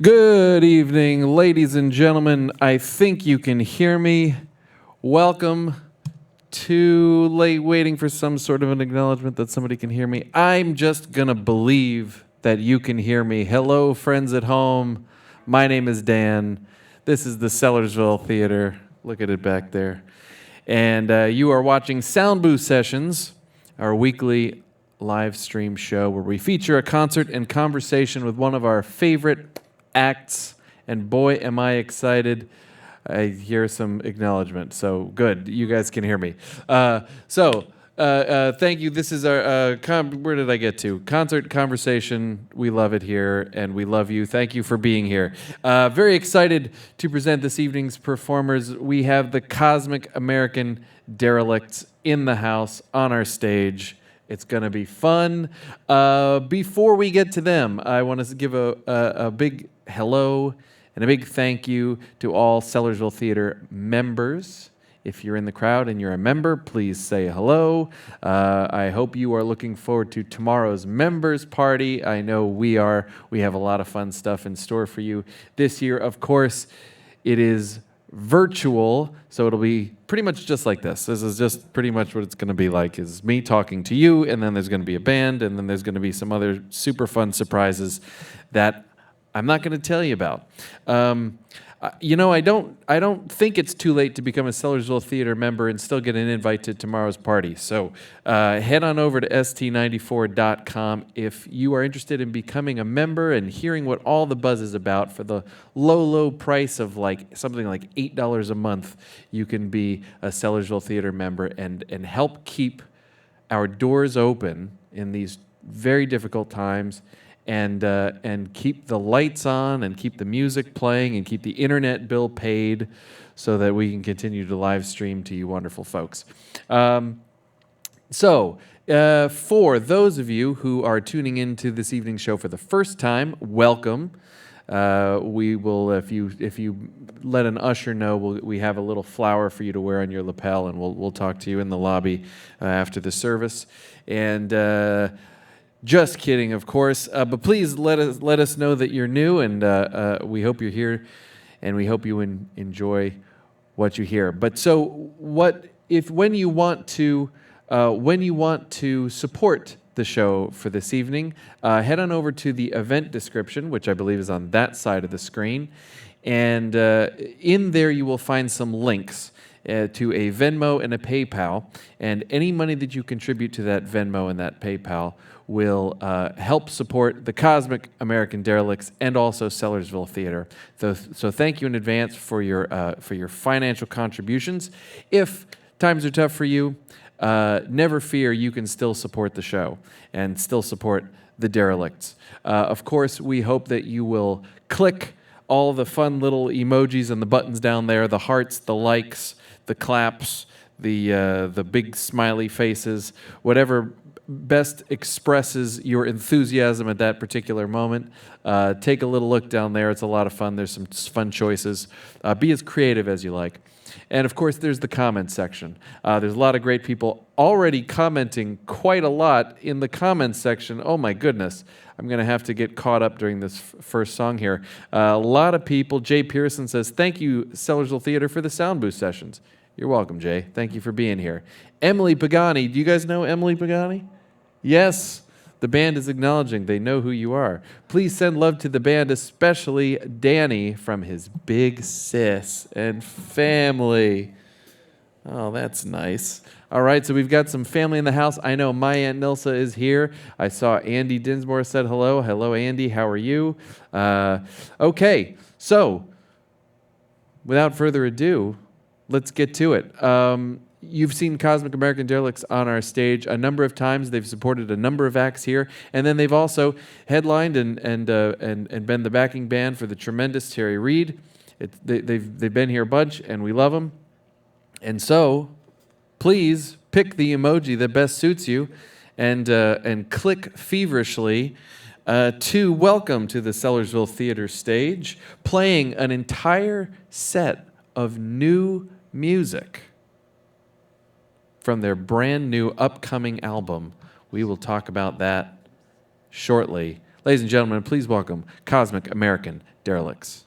Good evening, ladies and gentlemen. I think you can hear me. Welcome to late waiting for some sort of an acknowledgement that somebody can hear me. I'm just going to believe that you can hear me. Hello, friends at home. My name is Dan. This is the Sellersville Theater. Look at it back there. And you are watching Soundbooth Sessions, our weekly live stream show where we feature a concert and conversation with one of our favorite acts. And boy, am I excited. I hear some acknowledgement. So good. You guys can hear me. Thank you. This is our, where did I get to? Concert conversation. We love it here, and we love you. Thank you for being here. Very excited to present this evening's performers. We have the Cosmic American Derelicts in the house on our stage. It's going to be fun. Before we get to them, I want to give a big hello and a big thank you to all Sellersville Theater members. If you're in the crowd and you're a member, please say hello. I hope you are looking forward to tomorrow's members party. I know we are. We have a lot of fun stuff in store for you this year. Of course, it is virtual, so it'll be pretty much just like this. This is just pretty much what it's going to be like, is me talking to you, and then there's going to be a band, and then there's going to be some other super fun surprises that I'm not going to tell you about. I don't think it's too late to become a Sellersville Theater member and still get an invite to tomorrow's party. So head on over to st94.com if you are interested in becoming a member and hearing what all the buzz is about. For the low price of something like $8 a month, you can be a Sellersville Theater member and help keep our doors open in these very difficult times. And keep the lights on and keep the music playing and keep the internet bill paid so that we can continue to live stream to you wonderful folks. For those of you who are tuning into this evening's show for the first time, welcome. We will, if you let an usher know, we have a little flower for you to wear on your lapel, and we'll talk to you in the lobby after the service. And just kidding, of course. But please let us know that you're new, and we hope you're here, and we hope you enjoy what you hear. But so, when you want to support the show for this evening, head on over to the event description, which I believe is on that side of the screen, and in there you will find some links to a Venmo and a PayPal, and any money that you contribute to that Venmo and that PayPal will help support the Cosmic American Derelicts and also Sellersville Theater. So thank you in advance for your financial contributions. If times are tough for you, never fear, you can still support the show and still support the Derelicts. Of course, we hope that you will click all the fun little emojis and the buttons down there, the hearts, the likes, the claps, the big smiley faces, whatever best expresses your enthusiasm at that particular moment. Take a little look down there. It's a lot of fun. There's some fun choices. Be as creative as you like. And of course, there's the comments section. There's a lot of great people already commenting quite a lot in the comments section. Oh my goodness. I'm going to have to get caught up during this first song here. A lot of people. Jay Pearson says, "Thank you, Sellersville Theater, for the Soundbooth Sessions." You're welcome, Jay. Thank you for being here. Emily Pagani. Do you guys know Emily Pagani? Yes. The band is acknowledging. They know who you are. Please send love to the band, especially Danny from his big sis and family. Oh, that's nice. All right, so we've got some family in the house. I know my Aunt Nilsa is here. I saw Andy Dinsmore said hello. Hello, Andy. How are you? Okay, so without further ado, let's get to it. You've seen Cosmic American Derelicts on our stage a number of times. They've supported a number of acts here, and then they've also headlined and been the backing band for the tremendous Terry Reid. They've been here a bunch, and we love them. And so, please pick the emoji that best suits you, and click feverishly to welcome to the Sellersville Theater stage, playing an entire set of new music from their brand new upcoming album. We will talk about that shortly. Ladies and gentlemen, please welcome Cosmic American Derelicts.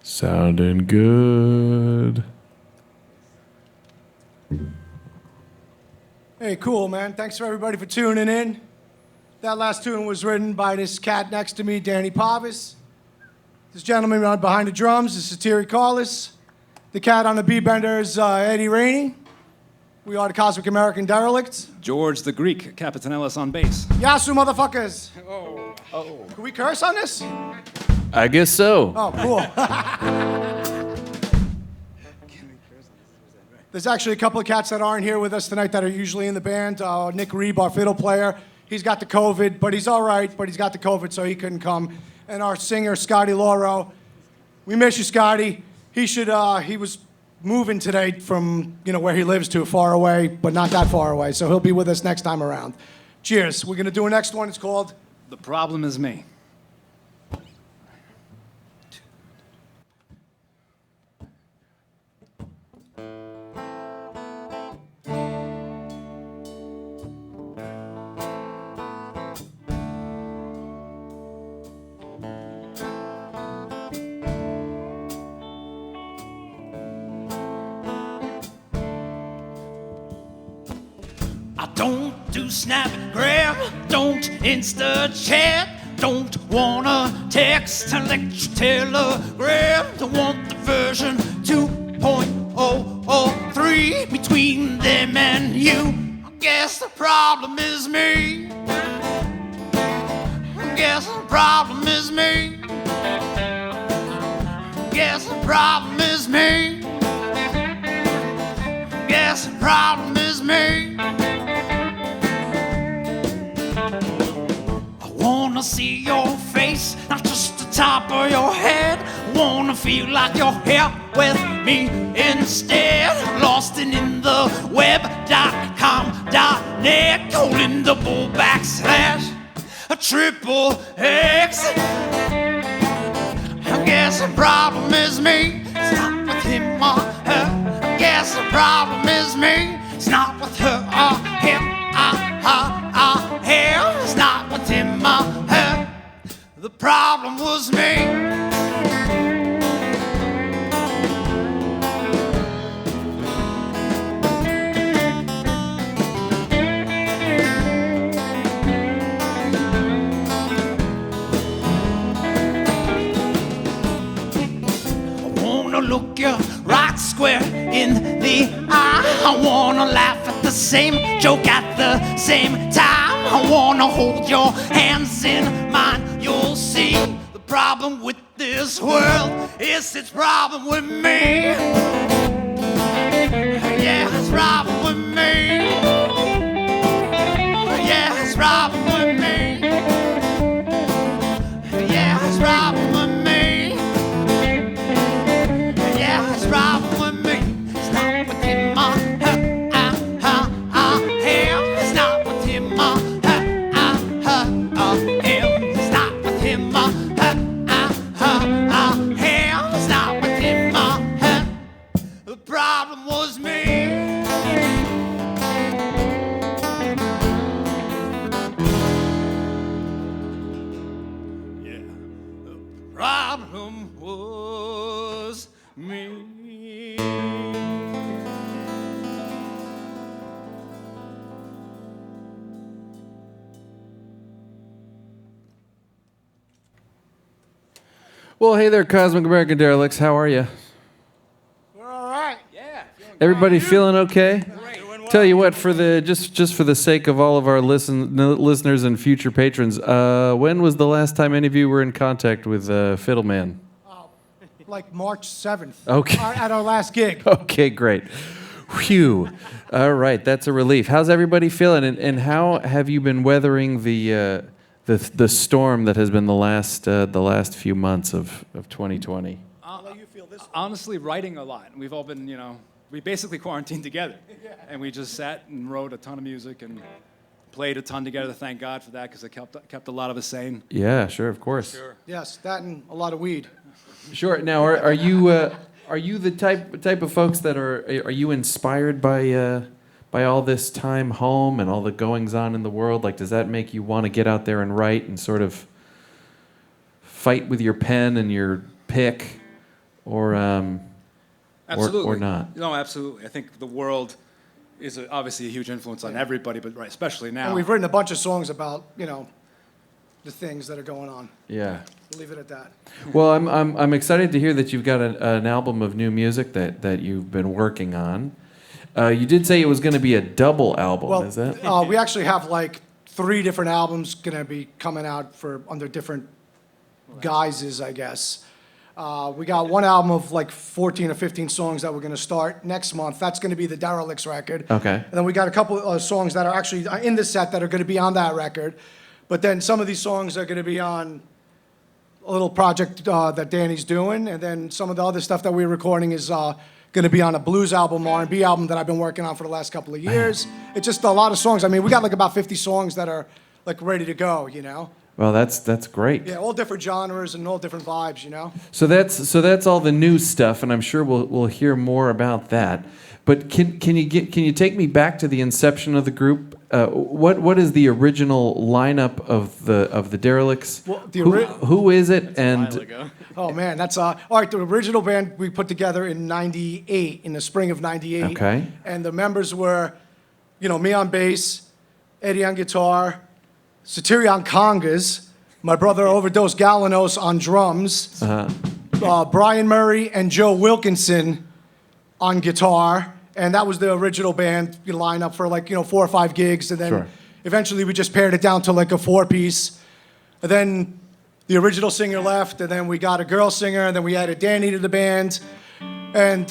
Sounding good. Hey, cool, man. Thanks for everybody for tuning in. That last tune was written by this cat next to me, Danny Pavis. This gentleman behind the drums is Satiri Carlos. The cat on the B-bender is Eddie Rainey. We are the Cosmic American Derelicts. George the Greek, Capitanellis on bass. Yasu, motherfuckers. Oh. Can we curse on this? I guess so. Oh, cool. There's actually a couple of cats that aren't here with us tonight that are usually in the band. Nick Reeb, our fiddle player, he's got the COVID, but he's all right, but he's got the COVID, so he couldn't come. And our singer, Scotty Lauro. We miss you, Scotty. He was moving today from, where he lives to far away, but not that far away, so he'll be with us next time around. Cheers. We're going to do a next one. It's called The Problem Is Me. Don't do Snapgram, don't Insta chat, don't wanna text and let you telegram. Don't want the version 2.003 between them and you. Guess the problem is me. Guess the problem is me. Guess the problem is me. Guess the problem is me. I wanna see your face, not just the top of your head. I wanna feel like you're here with me instead. Lost in the web.com.net, colon double backslash a triple X. I guess the problem is me. It's not with him or her. I guess the problem is me. It's not with her or him. Him. It's not with him or her. The problem was me. Look you right square in the eye. I wanna laugh at the same joke at the same time. I wanna hold your hands in mine. You'll see the problem with this world is its problem with me. Yeah, it's problem with me. Yeah, it's problem with me. Yeah, it's problem with me. It's problem with me. It's not with him or her. Him. It's not with him or her. Him. It's not with him or her. Him. It's not with him or her. The problem was me. Yeah. The problem was me. Well, hey there, Cosmic American Derelicts. How are you? We're all right. Everybody feeling okay? Tell you what, for the just for the sake of all of our listeners and future patrons, when was the last time any of you were in contact with Fiddleman? Like March 7th. Okay. At our last gig. Okay, great. Phew. All right, that's a relief. How's everybody feeling, and how have you been weathering the storm that has been the last few months of 2020? Honestly, writing a lot. We've all been, we basically quarantined together. And we just sat and wrote a ton of music and played a ton together. Thank God for that, because it kept a lot of us sane. Yeah, sure, of course. Sure. Yes, that and a lot of weed. Sure. Now, are you the type of folks that are you inspired by all this time home and all the goings on in the world? Like, does that make you want to get out there and write and sort of fight with your pen and your pick, or Absolutely. or not? No, absolutely. I think the world is obviously a huge influence on everybody, but especially now. And we've written a bunch of songs about, the things that are going on. Yeah. We'll leave it at that. Well, I'm excited to hear that you've got an album of new music that you've been working on. You did say it was going to be a double album, Well, is that? we actually have like 3 different albums going to be coming out under different guises, I guess. We got one album of like 14 or 15 songs that we're going to start next month. That's going to be the Derelicts record. Okay. And then we got a couple of songs that are actually in the set that are going to be on that record. But then some of these songs are going to be on a little project that Danny's doing. And then some of the other stuff that we're recording is going to be on a blues album, R&B album that I've been working on for the last couple of years. It's just a lot of songs. I mean, we got like about 50 songs that are like ready to go, Well, that's great. Yeah, all different genres and all different vibes, So that's all the new stuff, and I'm sure we'll hear more about that. But can you take me back to the inception of the group? What is the original lineup of the Derelicts? Well, who is it? And oh man, that's all right. The original band we put together in '98, in the spring of '98. Okay. And the members were, me on bass, Eddie on guitar, Satiri on congas, my brother Overdose Galanos on drums, Brian Murray and Joe Wilkinson on guitar, And that was the original band lineup for 4 or 5 gigs. And then Sure. eventually we just pared it down to like a 4-piece. And then the original singer left, and then we got a girl singer, and then we added Danny to the band. And,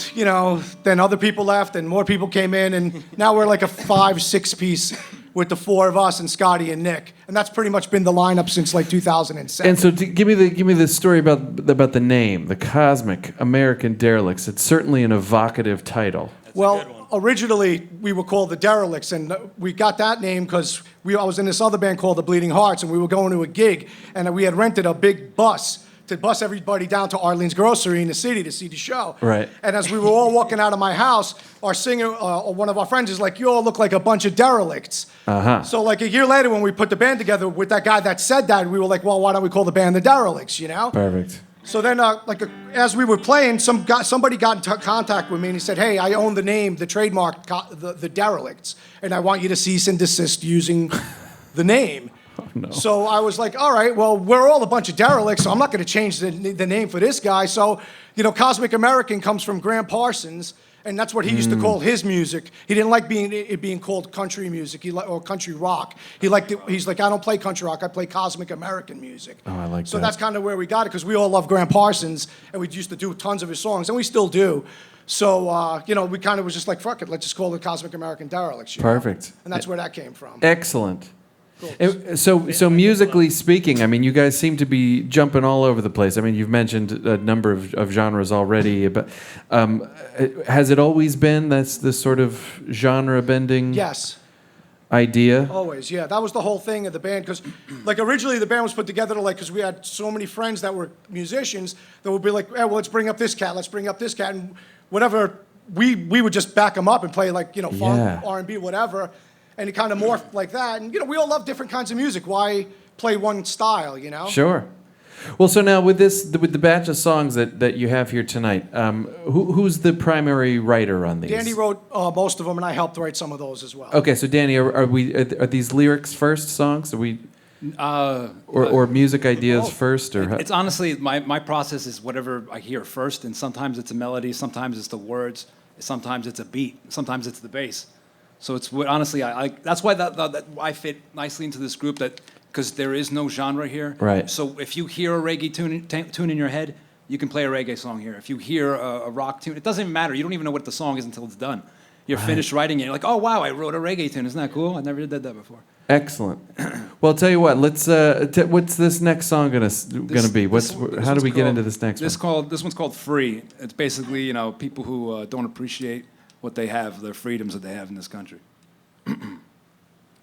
then other people left, and more people came in, and now we're like a 5-6-piece with the 4 of us and Scotty and Nick. And that's pretty much been the lineup since like 2007. And so, give me the story about the name, the Cosmic American Derelicts. It's certainly an evocative title. Well, originally we were called the Derelicts, and we got that name because I was in this other band called the Bleeding Hearts, and we were going to a gig, and we had rented a big bus to bus everybody down to Arlene's Grocery in the city to see the show. Right. And as we were all walking out of my house, our singer, one of our friends, is like, "You all look like a bunch of derelicts." Uh-huh. So like a year later, when we put the band together with that guy that said that, we were like, "Well, why don't we call the band the Derelicts?" Perfect. So then, as we were playing, somebody got in contact with me and he said, "Hey, I own the name, the trademark, the Derelicts, and I want you to cease and desist using the name." No. So I was like, "All right, well, we're all a bunch of derelicts, so I'm not going to change the name for this guy." So, Cosmic American comes from Graham Parsons, and that's what he used to call his music. He didn't like it being called country music or country rock. He's like, "I don't play country rock, I play Cosmic American music." Oh, I like so that. that's kind of where we got it, because we all love Graham Parsons, and we used to do tons of his songs, and we still do. So, we kind of was just like, "Fuck it, let's just call it Cosmic American Derelicts." Perfect. And that's where that came from. Excellent. So musically speaking, I mean, you guys seem to be jumping all over the place. I mean, you've mentioned a number of genres already, but has it always been that's this sort of genre-bending Yes. idea? Always, yeah. That was the whole thing of the band, because originally the band was put together because we had so many friends that were musicians that would be like, "Hey, well, let's bring up this cat, and whatever, we would just back them up and play funk, Yeah. R&B, whatever, and it kind of morphed like that. And we all love different kinds of music. Why play one style, Sure. Well, so now with the batch of songs that you have here tonight, who's the primary writer on these? Danny wrote most of them, and I helped write some of those as well. Okay, so Danny, are these lyrics first songs? Are we or music ideas first, or It's honestly, my process is whatever I hear first, and sometimes it's a melody, sometimes it's the words, sometimes it's a beat, sometimes it's the bass. So it's honestly, I that's why that I fit nicely into this group, because there is no genre here. Right. So if you hear a reggae tune in your head, you can play a reggae song here. If you hear a rock tune, it doesn't even matter. You don't even know what the song is until it's done. You're finished writing it. You're like, "Oh wow, I wrote a reggae tune. Isn't that cool? I never did that before." Excellent. Well, I'll tell you what. Let's. What's this next song gonna be? How do we get into this next one? This one's called "Free." It's basically people who don't appreciate what they have, their freedoms that they have in this country.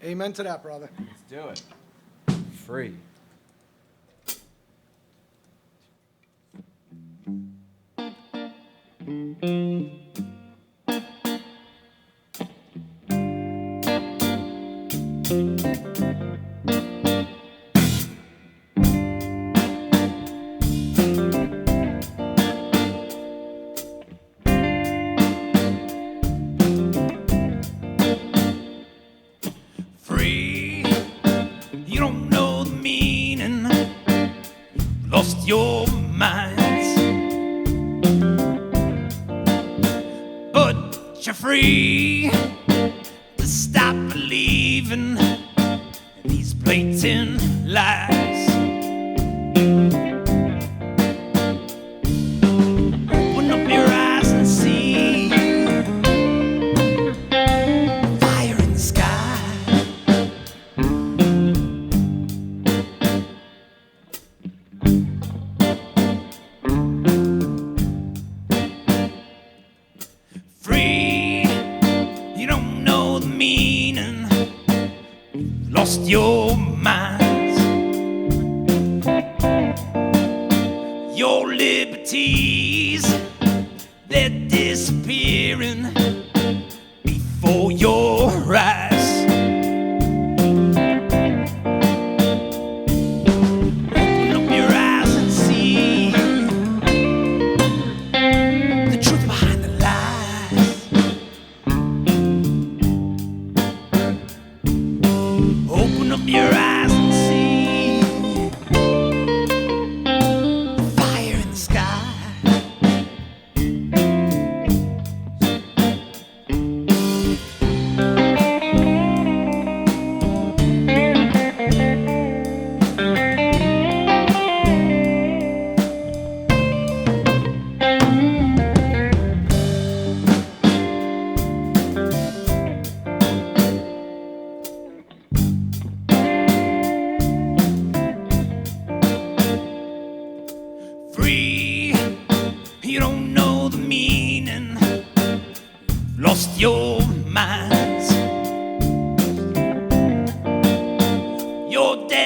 Amen to that, brother. Let's do it. Free. Free, you don't know the meaning, lost your minds, but you're free to stop believing these blatant lies. Open up your eyes and see fire in the sky. Free, you don't know the meaning, lost your minds, your liberties, they're disappearing before your eyes. Open up your eyes and see the truth behind the lies. Open up your eyes and see the fire in the sky.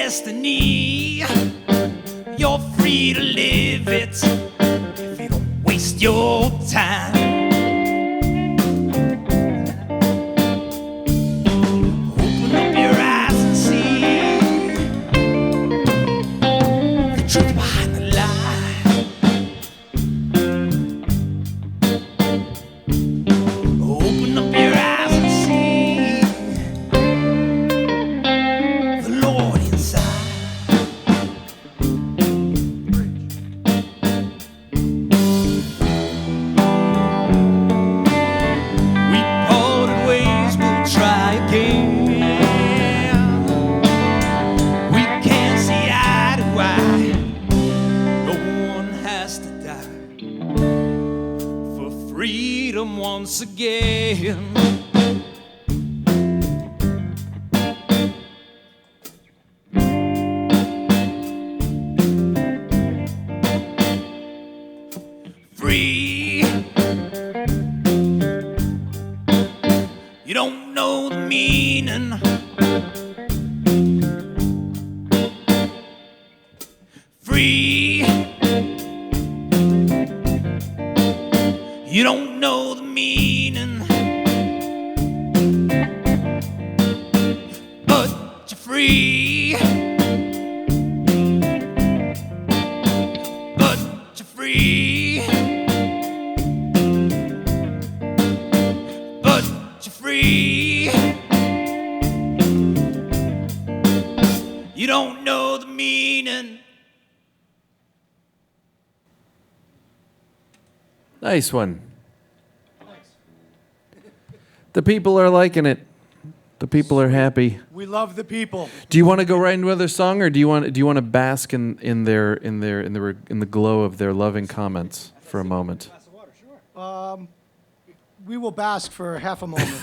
destiny. You're free to live it if you don't waste your time. Open up your eyes and see the truth behind the lie. Open up your eyes and see the Lord inside. We parted ways, we'll try again. We can't see eye to eye. No one has to die for freedom once again. Free. You don't know the meaning. Free. You don't know the meaning. But you're free. But you're free. But you're free. You don't know the meaning. Nice one. The people are liking it. The people are happy. We love the people. Do you want to go right into another song, or do you want to bask in the glow of their loving comments for a moment? We will bask for half a moment.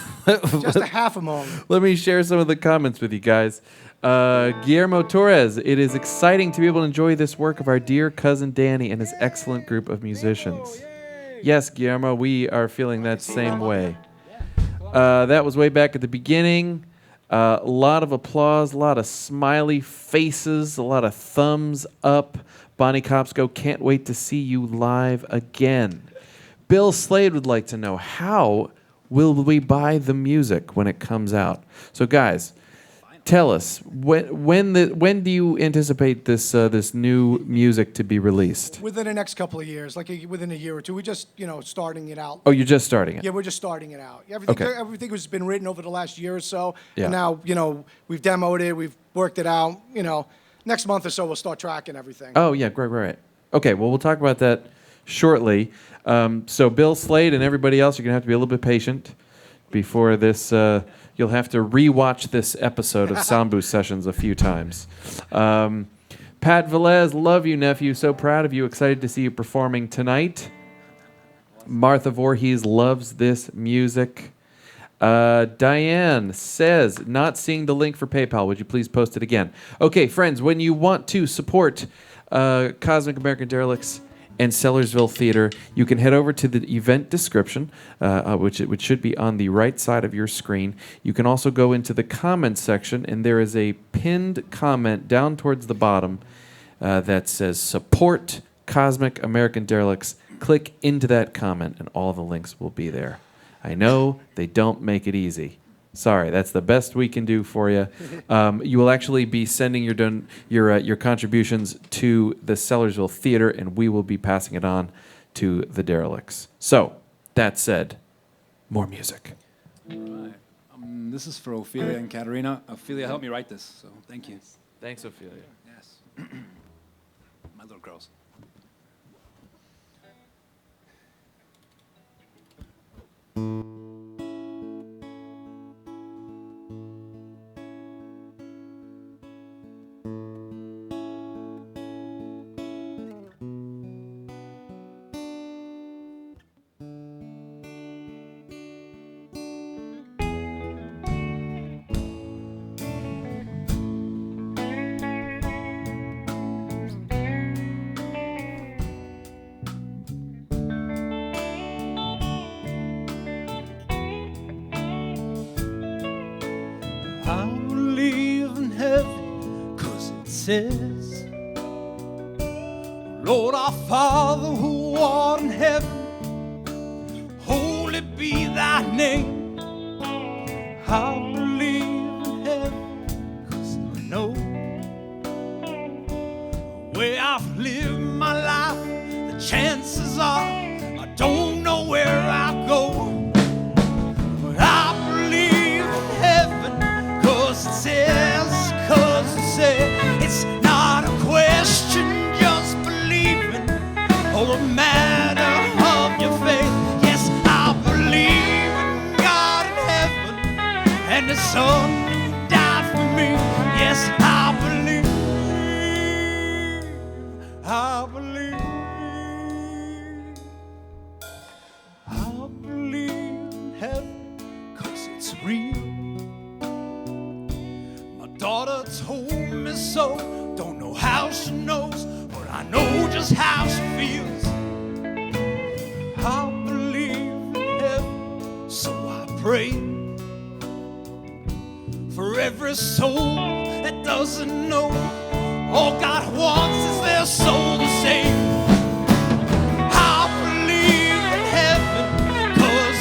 Just a half a moment. Let me share some of the comments with you guys. Guillermo Torres, it is exciting to be able to enjoy this work of our dear cousin Danny and his excellent group of musicians. Yes, Guillermo, we are feeling that same way. That was way back at the beginning. A lot of applause, a lot of smiley faces, a lot of thumbs up. Bonnie Copsco, can't wait to see you live again. Bill Slade would like to know, how will we buy the music when it comes out? So, guys, tell us, when do you anticipate this new music to be released? Within the next couple of years, within a year or two. We're just, starting it out. Oh, you're just starting it? Yeah, we're just starting it out. Okay. Everything has been written over the last year or so. Yeah. And now, we've demoed it, we've worked it out. Next month or so, we'll start tracking everything. Oh, yeah, right. Okay, well, we'll talk about that shortly. So Bill Slade and everybody else, you're going to have to be a little bit patient before this. You'll have to rewatch this episode of Soundbooth Sessions a few times. Pat Velez, love you, nephew. So proud of you. Excited to see you performing tonight. Martha Voorhees loves this music. Diane says, not seeing the link for PayPal. Would you please post it again? Okay, friends, when you want to support Cosmic American Derelicts and Sellersville Theater, you can head over to the event description, which should be on the right side of your screen. You can also go into the comments section, and there is a pinned comment down towards the bottom that says support Cosmic American Derelicts. Click into that comment, and all the links will be there. I know they don't make it easy. Sorry, that's the best we can do for you. You will actually be sending your contributions to the Sellersville Theater, and we will be passing it on to the Derelicts. So, that said, more music. All right. This is for Ophelia and Katerina. Ophelia helped me write this, so thank you. Thanks, Ophelia. Yes. My little girls. says, Lord our Father who art in heaven, holy be thy name. I believe in heaven 'cause I know where I've lived my life, the chances are I don't know where I'll go. But I believe in heaven 'cause it says, it's not a question, just believing, or a matter of your faith. Yes, I believe in God in heaven and the Son who died for me. Yes, I believe. I believe in heaven 'cause it's real. My daughter told me so. Don't know how she knows, but I know just how she feels. I believe in heaven, so I pray for every soul that doesn't know. All God wants is their soul to save. I believe in heaven 'cause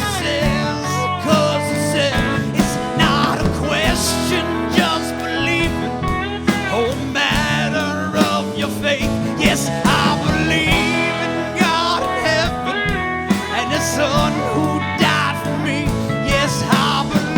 it says, it's not a question, just believing, or a matter of your faith. Yes, I believe in God in heaven and the Son who died for me. Yes, I believe.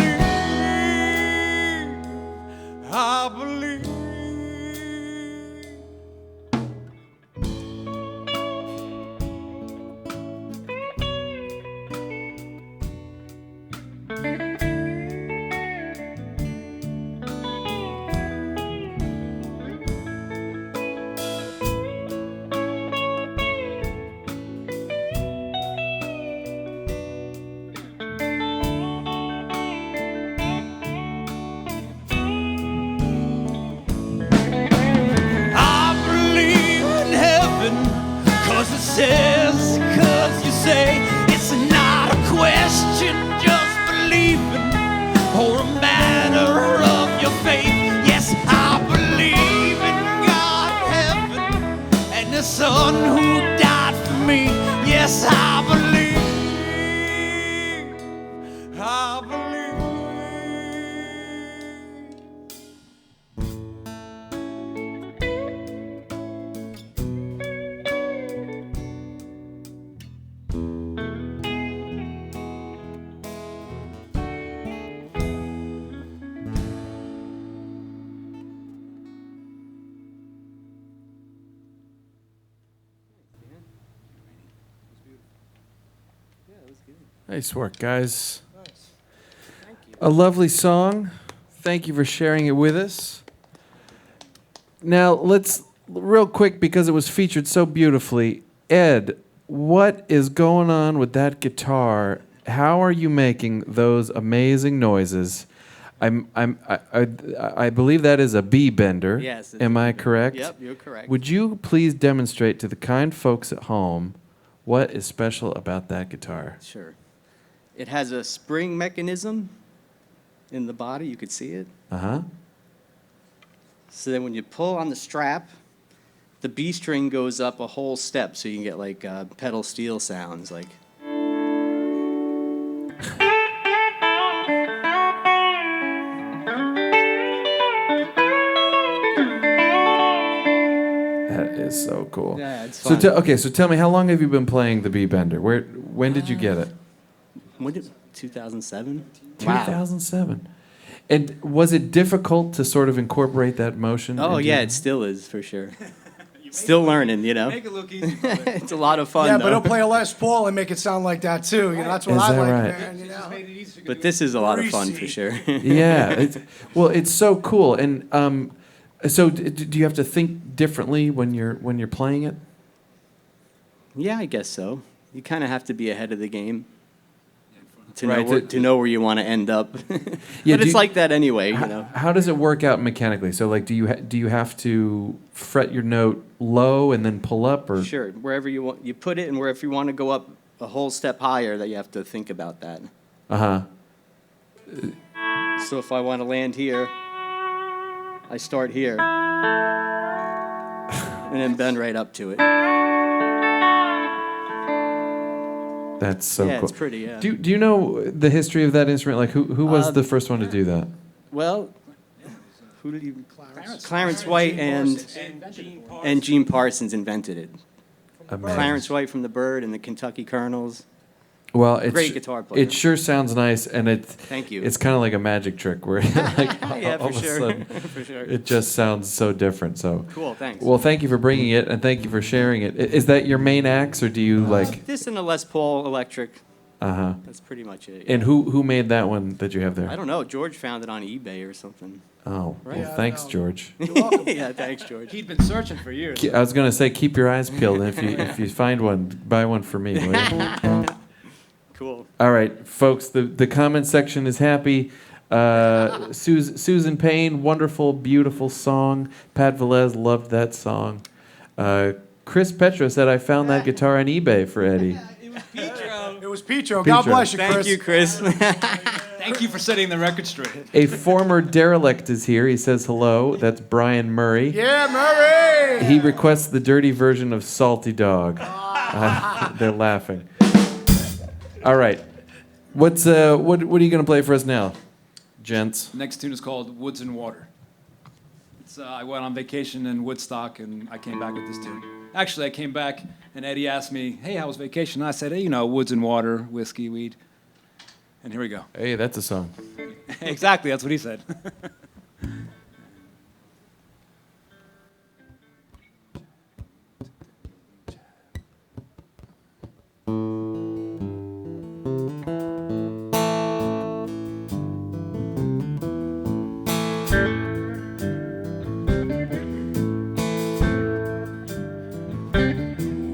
Says, 'cause you say it's not a question, just believing, or a matter of your faith. Yes, I believe in God in heaven and the Son who died for me. Yes, I believe. I believe. Nice work, guys. A lovely song. Thank you for sharing it with us. Now, let's, real quick, because it was featured so beautifully, Ed, what is going on with that guitar? How are you making those amazing noises? I believe that is a B bender. Yes. Am I correct? Yep, you're correct. Would you please demonstrate to the kind folks at home what is special about that guitar? Sure. It has a spring mechanism in the body. You could see it. Uh-huh. So then when you pull on the strap, the B string goes up a whole step, so you can get like pedal steel sounds, like. That is so cool. Yeah, it's So fun. so tell me, how long have you been playing the B bender? When did you get it? When did 2007? 2007. And was it difficult to sort of incorporate that motion? Oh into- yeah, it still is for sure. Still learning, you know. Make it look easy. It's a lot of fun Yeah, though. but he'll play a Les Paul and make it sound like that too. You know, that's what Is I that like, right? man. You know? But this is a lot of fun for sure. Yeah. It's so cool. And so do you have to think differently when you're playing it? Yeah, I guess so. You kind of have to be ahead of the game to Right, know where you want to end up. Yeah, but it's like that anyway, you know. How does it work out mechanically? So like, do you have to fret your note low and then pull up, or Sure, wherever you want, you put it, and wherever you want to go up a whole step higher, that you have to think about that. Uh-huh. So if I want to land here, I start here and then bend right up to it. That's so Yeah, cool. it's pretty, yeah. Do you know the history of that instrument? Like, who was the first one to do that? Well, who did you? Clarence White and Gene Parsons invented it. Amazing. Clarence White from the Bird and the Kentucky Colonels. Well, it's Great guitar player. It sure sounds nice, and Thank you. It's kind of like a magic trick where, like, Yeah, all for of a sure. sudden, For sure. it just sounds so different. So Cool, thanks. Well, thank you for bringing it, and thank you for sharing it. Is that your main axe, or do you like? This and a Les Paul electric. Uh-huh. That's pretty much it. And who made that one that you have there? I don't know. George found it on eBay or something. Oh, Right. well, thanks, George. Yeah, thanks, George. He'd been searching for years. I was gonna say, keep your eyes peeled. And if you find one, buy one for me. Will you? Cool. All right, folks. The comment section is happy. Susan Payne, wonderful, beautiful song. Pat Velez loved that song. Chris Petra said, "I found that guitar on eBay for Eddie." It was Petro. God Petro. bless you, Chris. Thank you, Chris. Thank you for setting the record straight. A former derelict is here. He says hello. That's Brian Murray. Yeah, Murray. He requests the dirty version of Salty Dog. They're laughing. All right. What are you going to play for us now, gents? Next tune is called Woods and Water. I went on vacation in Woodstock, and I came back with this tune. Actually, I came back, and Eddie asked me, "Hey, how was vacation?" And I said, "Hey, you know, woods and water, whiskey, weed." And here we go. Hey, that's a song. Exactly, that's what he said.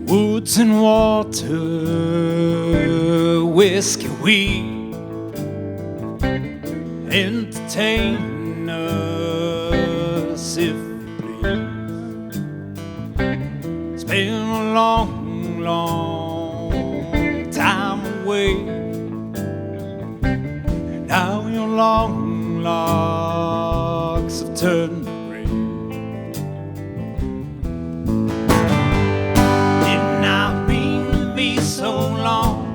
Woods and water, whiskey, weed, entertain us if you please. Spend a long, long time away. Now your long locks have turned gray. Did not mean to be so long,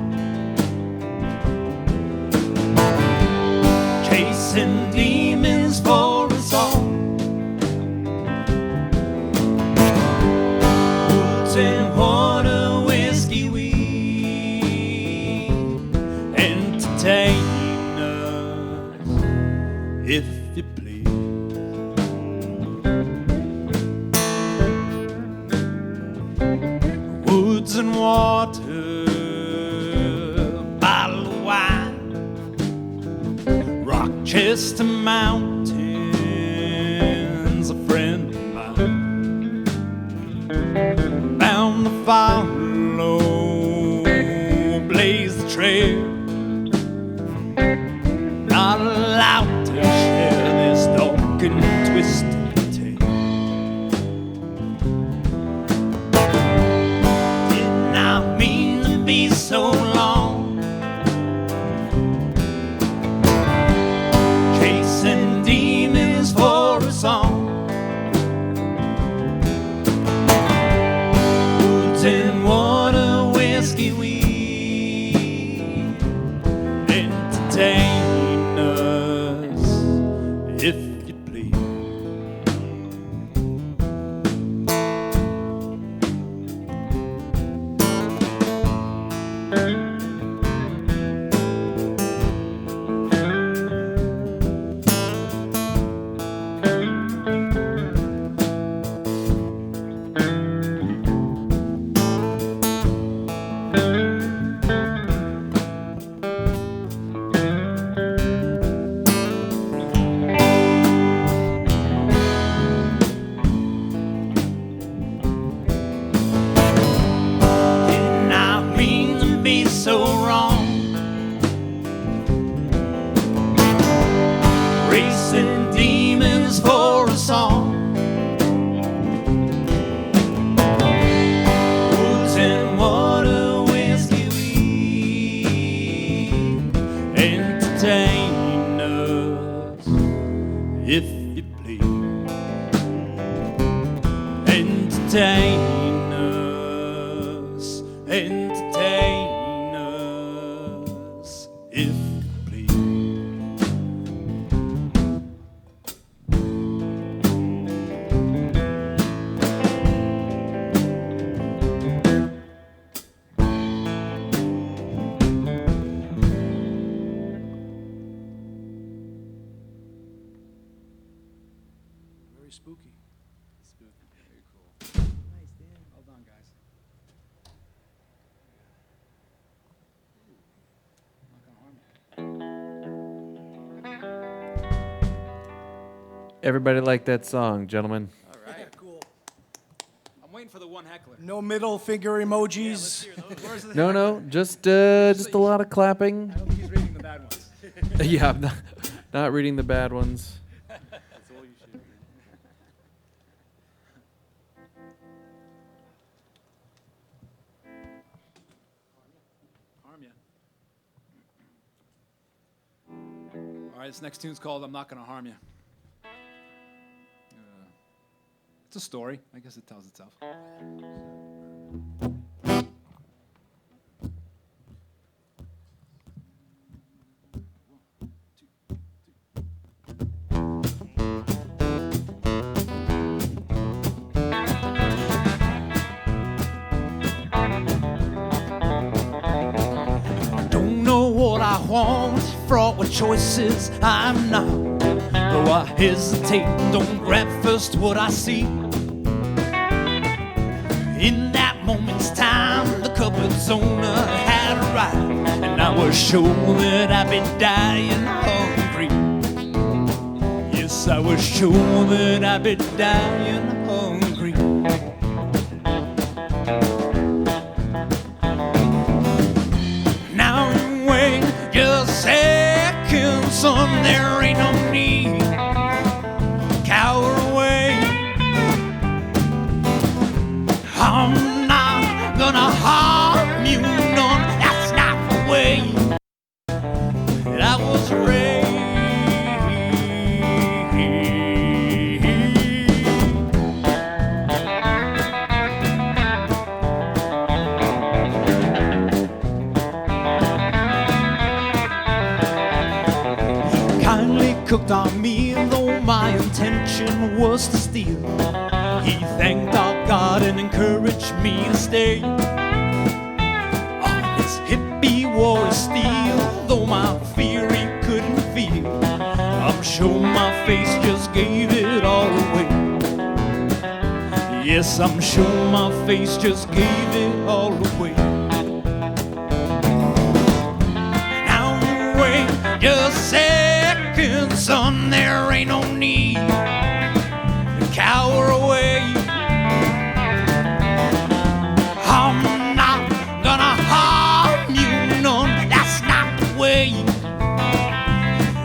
chasing demons for us all. Woods and water, whiskey, weed, entertain us if you please. Woods and water, bottle of wine, Rochester Mountains, a friend of mine, bound to follow, blaze the trail, not allowed to share this dark and twisted tale. Did not mean to be so long, chasing entertain us, entertain us, if you please. Very spooky. Very cool. Nice, Dan. Well done, guys. I'm not gonna harm you. Everybody like that song, gentlemen? All right. Cool. I'm waiting for the one heckler. No middle finger emojis. Where's the No, just a lot of clapping. I don't think he's reading the bad ones. Yeah, I'm not reading the bad ones. Harm ya. All right, this next tune's called "I'm Not Gonna Harm You." It's a story. I guess it tells itself. Don't know what I want, fraught with choices I'm not. Though I hesitate, don't grab first what I see. In that moment's time, the cupboard's owner had arrived, and I was sure that I'd be dying hungry. Yes, I was sure that I'd be dying hungry. Now you wait just a second, son, there ain't no need to cower away. I'm not gonna harm you none, that's not the way that I was raised. Kindly cooked our meal, though my intention was to steal. He thanked our God and encouraged me to stay. On his hip he wore a steel, though my fear he couldn't feel. I'm sure my face just gave it all away. Yes, I'm sure my face just gave it all away. Now you wait just a second, son, there ain't no need to cower away. I'm not gonna harm you none, that's not the way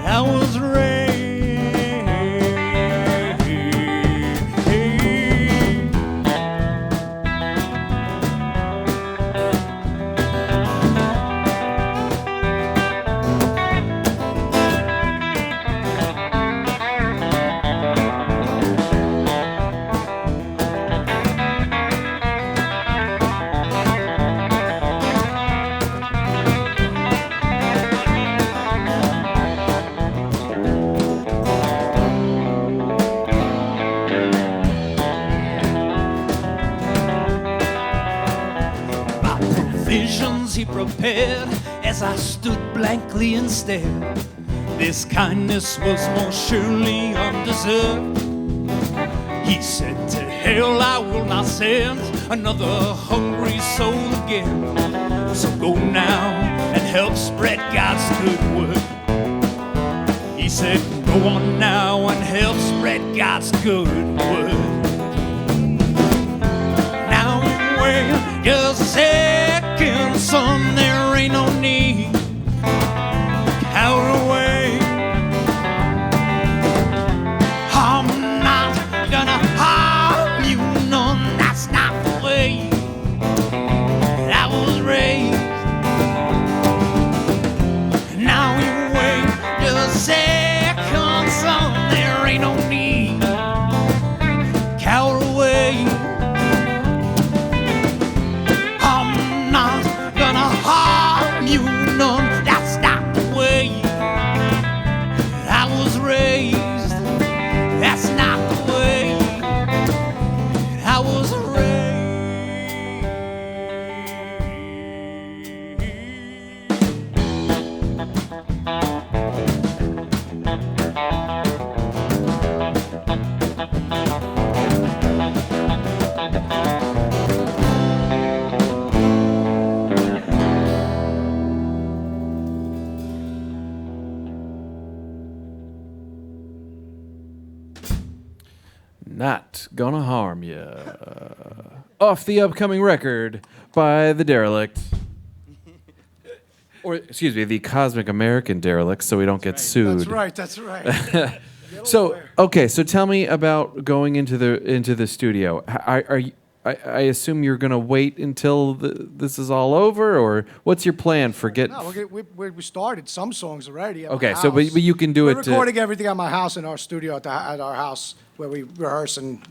I was raised. Visions he prepared as I stood blankly and stared. This kindness was most surely undeserved. He said, to hell I will not send another hungry soul again. So go now and help spread God's good word. He said, go on now and help spread God's good word. Now wait just a second, son, there ain't no need to cower away. I'm not gonna harm you none, that's not the way that I was raised. Now you wait just a second, son, there ain't no need Not Gonna Harm Ya. Off the upcoming record by the Derelicts. Or, excuse me, the Cosmic American Derelicts, so we don't get sued. That's right. So, okay, so tell me about going into the studio. I assume you're going to wait until this is all over, or what's your plan for getting... No, we started some songs already at Okay, my so but house. you can do We're it... recording everything at my house in our studio at our house where we rehearse and,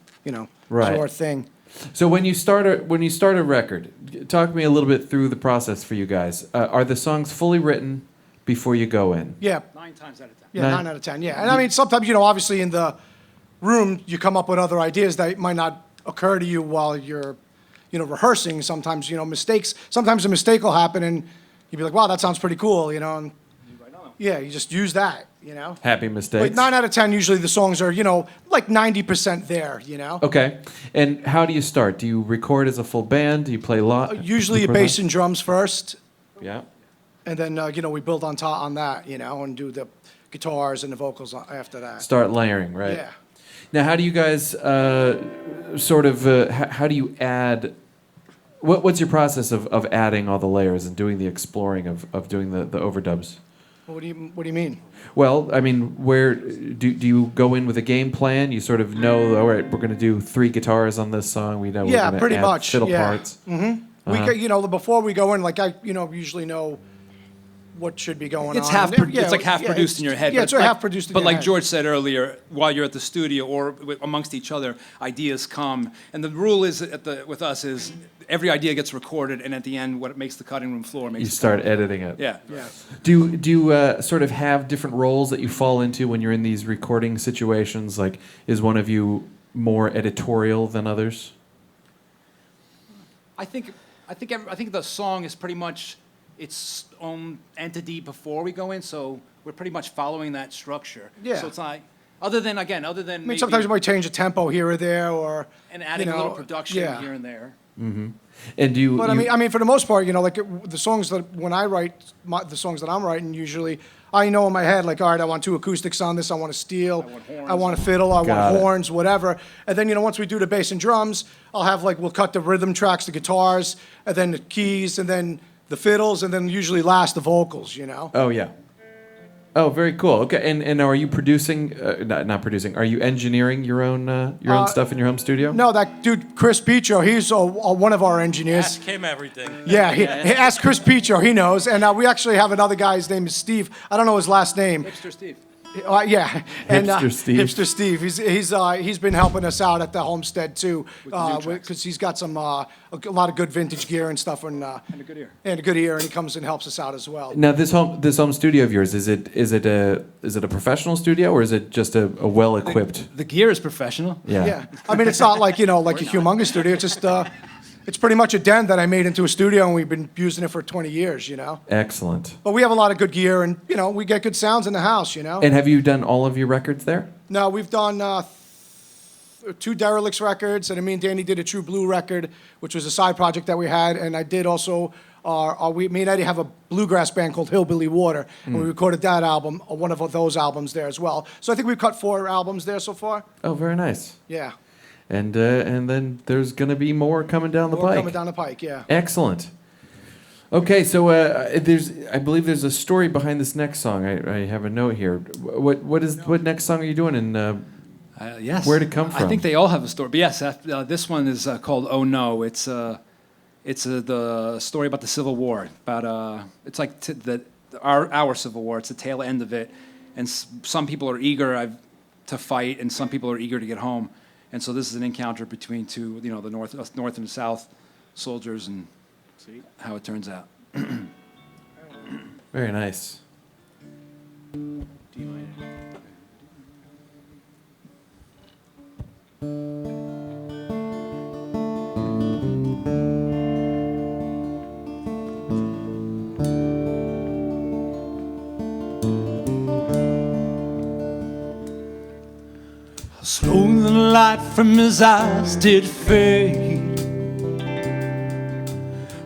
Right. do our thing. So when you start a record, talk to me a little bit through the process for you guys. Are the songs fully written before you go in? Yeah. 9 times out of 10. Yeah, Nine. 9 out of 10, yeah. And I mean, sometimes, obviously in the room, you come up with other ideas that might not occur to you while you're, rehearsing. Sometimes, mistakes, sometimes a mistake will happen and you'll be like, wow, that sounds pretty cool, and yeah, you just use that, Happy mistakes? But 9 out of 10, usually the songs are, like 90% there, Okay. And how do you start? Do you record as a full band? Do you play live? Usually a bass and drums first, Yeah. and then, we build on top on that, and do the guitars and the vocals after that. Start layering, right? Yeah. Now, how do you guys how do you add... What's your process of adding all the layers and doing the exploring of doing the overdubs? What do you mean? Well, I mean, where do you go in with a game plan? You sort of know, all right, we're going to do 3 guitars on this song. We know we're Yeah, going to pretty add much, fiddle yeah. parts. We before we go in, like I usually know what should be going It's on. half. And, It's like half produced in your head. Yeah, but it's half produced in But your like head. George said earlier, while you're at the studio or amongst each other, ideas come. And the rule is with us is every idea gets recorded, and at the end, what makes the cutting room floor makes. You start editing it. Yeah. Yeah. Do you sort of have different roles that you fall into when you're in these recording situations? Like, is one of you more editorial than others? I think the song is pretty much its own entity before we go in, so we're pretty much following that structure. Yeah. So it's not other than I mean, maybe, sometimes you might change a tempo here or there, or and adding a little production here and there. And do you... But I mean, for the most part, like the songs that when I write the songs that I'm writing, usually I know in my head, like, all right, I want 2 acoustics on this, I want a steel, I want a fiddle, I Got want it. horns, whatever. And then once we do the bass and drums, I'll have we'll cut the rhythm tracks, the guitars, and then the keys, and then the fiddles, and then usually last the vocals. Oh, yeah. Oh, very cool. Okay, and are you producing? Not producing. Are you engineering your own stuff in your home studio? No, that dude Chris Picho, he's one of our engineers. Ask him everything. Yeah, he asked Chris Picho, he knows. And we actually have another guy, his name is Steve. I don't know his last name. Hipster Steve. Yeah, and Hipster Steve. Hipster Steve. He's been helping us out at the homestead too, With the new tracks. because he's got some a lot of good vintage gear and stuff, and And a good ear. and a good ear, and he comes and helps us out as well. Now, this home studio of yours, is it a professional studio, or is it just a well equipped? The gear is professional. Yeah, I mean, it's not like like a humongous studio. It's just it's pretty much a den that I made into a studio, and we've been using it for 20 years. Excellent. But we have a lot of good gear, and we get good sounds in the house. And have you done all of your records there? No, we've done 2 Derelicts records, and me and Danny did a True Blue record, which was a side project that we had, and I did also, me and Eddie have a bluegrass band called Hillbilly Water, and we recorded that album, one of those albums there as well. So I think we've cut 4 albums there so far. Oh, very nice. Yeah. And then there's going to be more coming down the More pike. coming down the pike, yeah. Excellent. Okay, so I believe there's a story behind this next song. I have a note here. What next song are you doing, and Yes. where'd it come from? I think they all have a story. But yes, this one is called "Oh No." It's the story about the Civil War. About it's like our Civil War. It's the tail end of it, and some people are eager to fight, and some people are eager to get home. And so this is an encounter between two, the north and the south soldiers, and see how it turns out. Very nice. Slowly the light from his eyes did fade.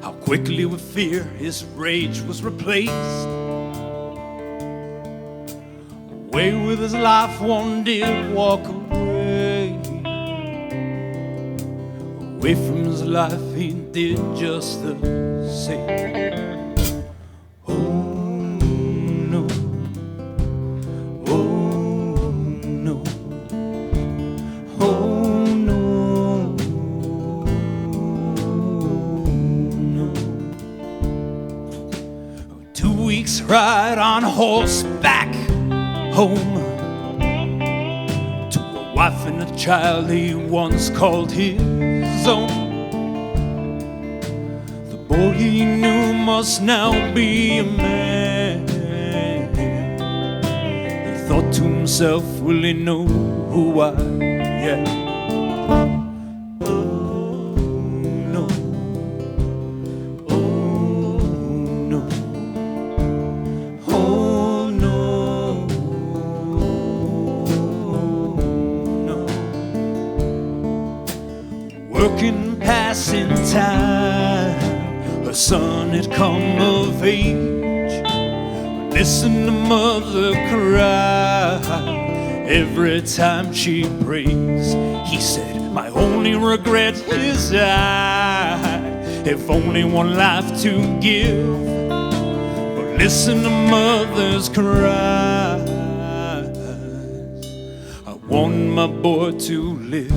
How quickly with fear his rage was replaced. Away with his life one did walk away. Away from his life, he did just the same. Oh no, oh no, oh no, no. 2 weeks ride on horseback home to a wife and a child he once called his own. The boy he knew must now be a man. He thought to himself, will he know who I am? Oh no, oh no, oh no, no. Working, passing time, her son had come of age. Listen to mother cry every time she prays. He said, my only regret is I have only one life to give. But listen to mother's cries. I want my boy to live.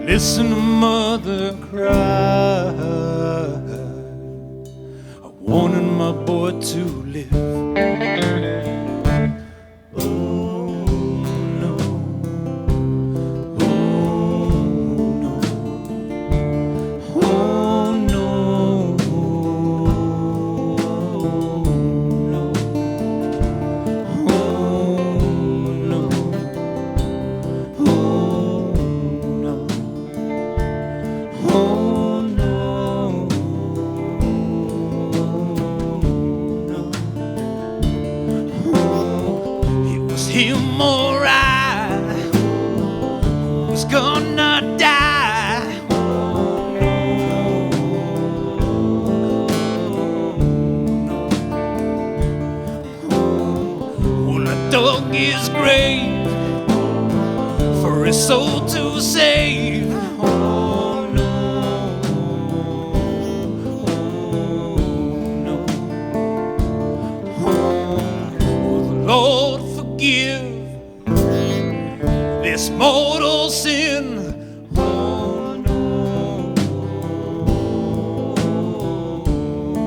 Listen to mother cry. I wanted my boy to live. Oh no, oh no, oh no, no, oh no, oh no. Oh no, no. Oh, it was him or I who was gonna die. Oh no, oh, well, I dug his grave for his soul to save. Oh no, oh no, oh, will the Lord forgive this mortal sin? Oh no,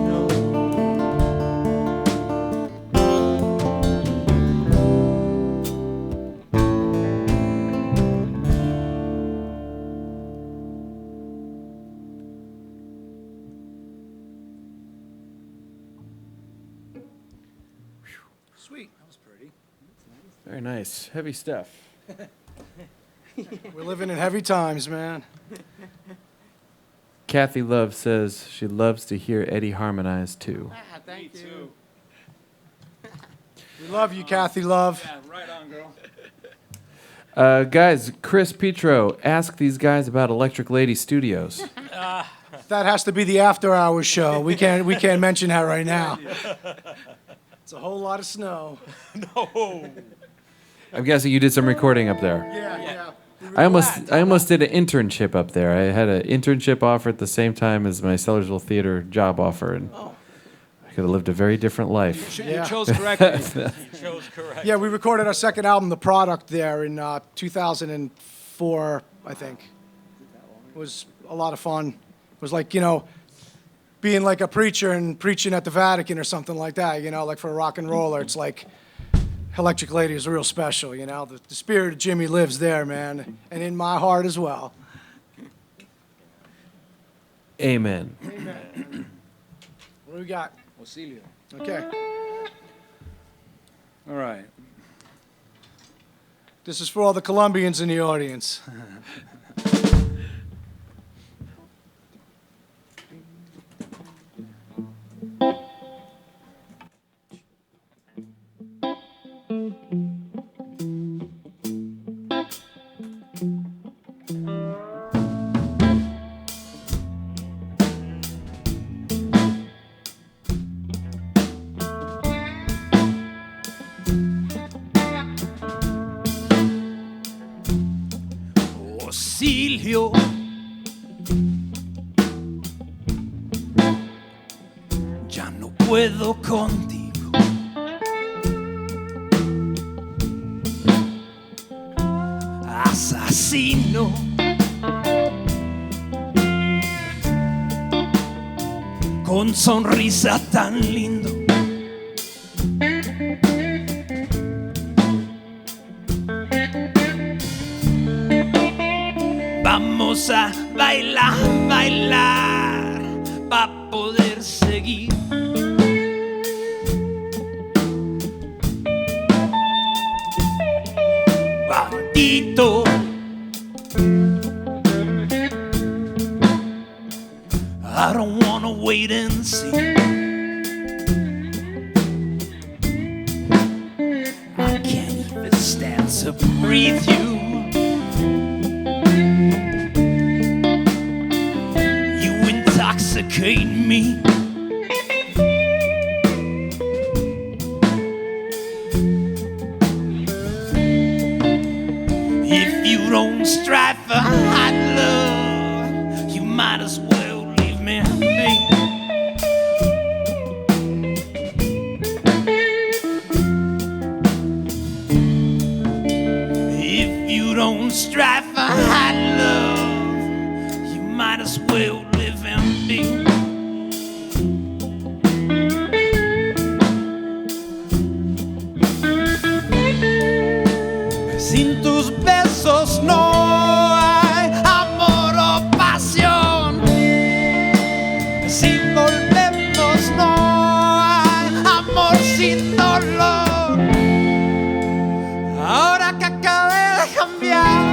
no. Sweet. That was pretty. Very nice. Heavy stuff. We're living in heavy times, man. Kathy Love says she loves to hear Eddie harmonize too. Ah, thank Me you. too. We love you, Kathy Love. Yeah, right on, girl. Guys, Chris Petro, ask these guys about Electric Lady Studios. That has to be the after-hours show. We can't mention that right now. It's a whole lot of snow. I'm guessing you did some recording up there. Yeah. I almost did an internship up there. I had an internship offer at the same time as my Sellersville Theater job offer, and I could have lived a very different life. Yeah. You chose correctly. Yeah, we recorded our second album, The Product, there in 2004, I think. It was a lot of fun. It was like, being like a preacher and preaching at the Vatican or something like that, like for a rock and roller. It's like Electric Lady is real special, you know. The spirit of Jimmy lives there, man, and in my heart as well. Amen. What do we got? Osilio. Okay. All right. This is for all the Colombians in the audience. Osilio, ya no puedo contigo. Asesino, con sonrisa tan lindo. Vamos a bailar, bailar, pa' poder seguir. Bandito, I don't wanna wait and see. I can't even stand to breathe you. Intoxicate me. If you don't strive for hot love, you might as well leave me be. If you don't strive for hot love, you might as well live and be. Sin tus besos no hay amor o pasión. Si volvemos no hay amor sin dolor. Ahora que acabé de cambiar.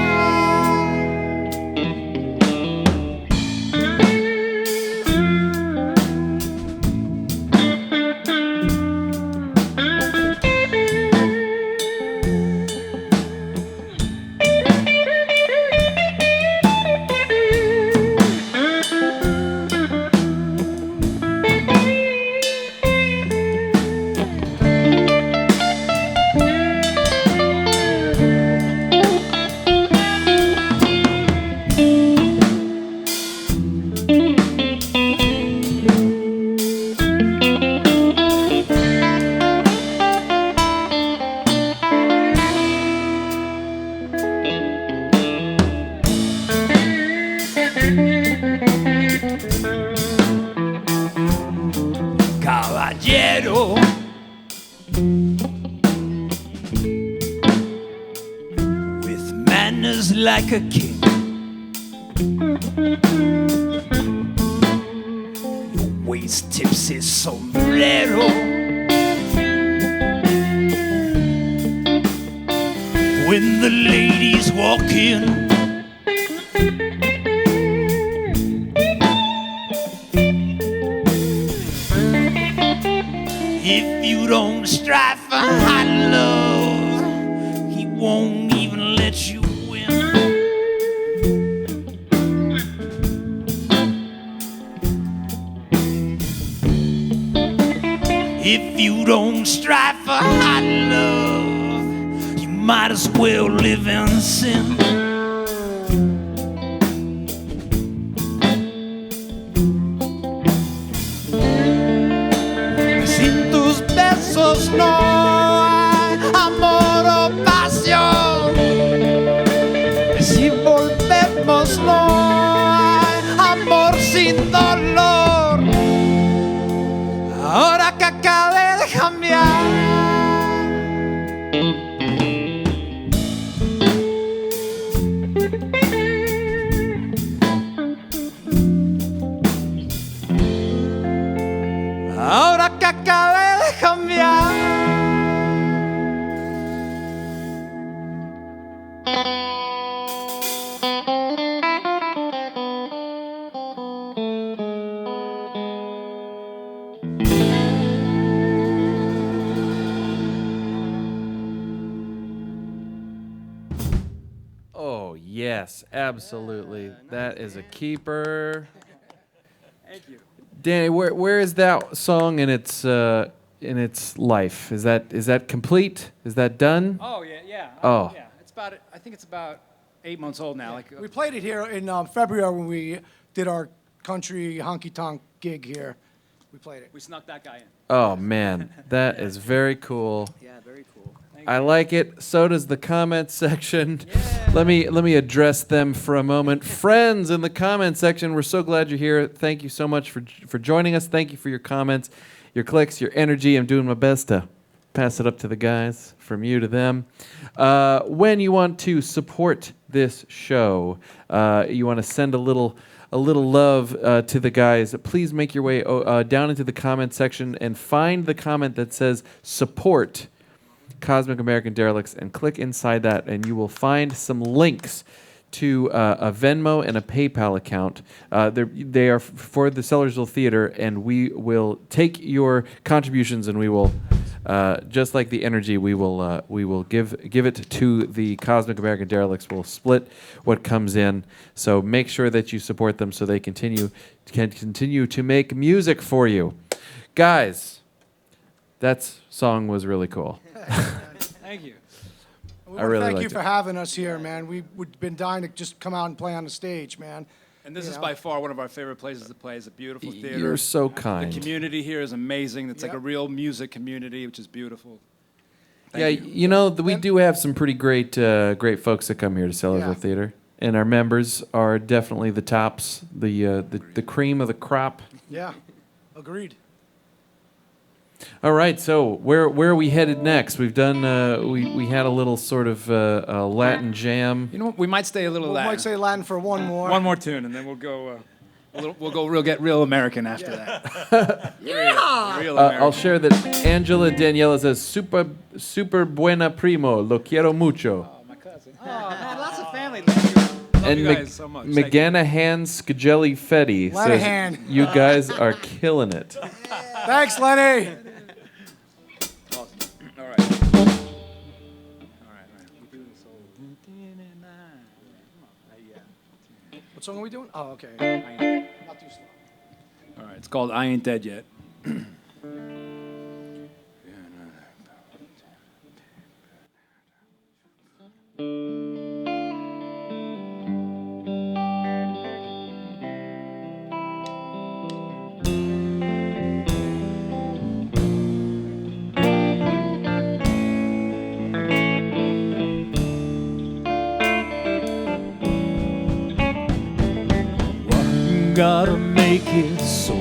Caballero, with manners like a king. Your waist tips his sombrero. When the ladies walk in, if you don't strive for hot love, he won't even let you win. If you don't strive for hot love, you might as well live in sin. Sin tus besos no hay amor o pasión. Si volvemos no hay amor sin dolor. Ahora que acabé de cambiar. Yes, absolutely. That is a keeper. Thank you. Danny, where is that song in its life? Is that complete? Is that done? Oh yeah. Oh. Yeah. I think it's about 8 months old now. Like We played it here in February when we did our country honky tonk gig here. We played it. we snuck that guy in. Oh man, that is very cool. Yeah, very cool. I like it. So does the comment section. Let me address them for a moment. Friends in the comment section, we're so glad you're here. Thank you so much for joining us. Thank you for your comments, your clicks, your energy. I'm doing my best to pass it up to the guys, from you to them. When you want to support this show, you want to send a little love to the guys, please make your way down into the comment section and find the comment that says support Cosmic American Derelicts and click inside that, and you will find some links to a Venmo and a PayPal account. They are for the Sellersville Theater, and we will take your contributions and we will, just like the energy, we will give it to the Cosmic American Derelicts. We'll split what comes in. So make sure that you support them so they can continue to make music for you, guys. That song was really cool. Thank you. We I wanna really thank you liked for it. having us here, man. We've been dying to just come out and play on the stage, man. And this You is know? by far one of our favorite places to play. It's a beautiful theater. You're so The kind. community here is amazing. It's like a Yep. real music community, which is beautiful. Yeah, Thank you. you know, we do have some pretty great folks that come here to Sellersville Yeah. Theater, and our members are definitely the tops, the cream of the crop. Yeah, agreed. All right, so where are we headed next? We've done we had a little sort of Latin jam. You know what? We might stay a little We Latin. might say Latin for one more. One more tune, and then we'll go. Get real American after that. Real American. I'll share that Angela Daniela says super buena primo, lo quiero mucho. Oh, my cousin. Oh, man, lots of family. Love And you guys so much. Thank you. Meganahan Skajelli Fetty says Lanahan. you guys are killing it. Thanks, Lenny. Awesome. All right. All right. We do this whole. What song are we doing? Oh, okay. Not too slow. All right. It's called I Ain't Dead Yet. Gotta make it so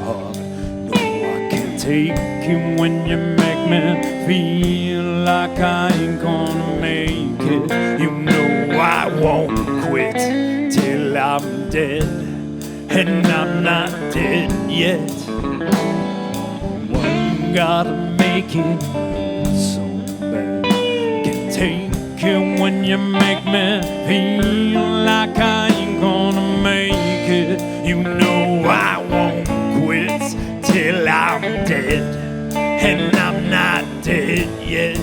hard. No, I can't take it when you make me feel like I ain't gonna make it. You know I won't quit till I'm dead, and I'm not dead yet. Why you gotta make it so bad? Can't take it when you make me feel like I ain't gonna make it. You know I won't quit till I'm dead, and I'm not dead yet.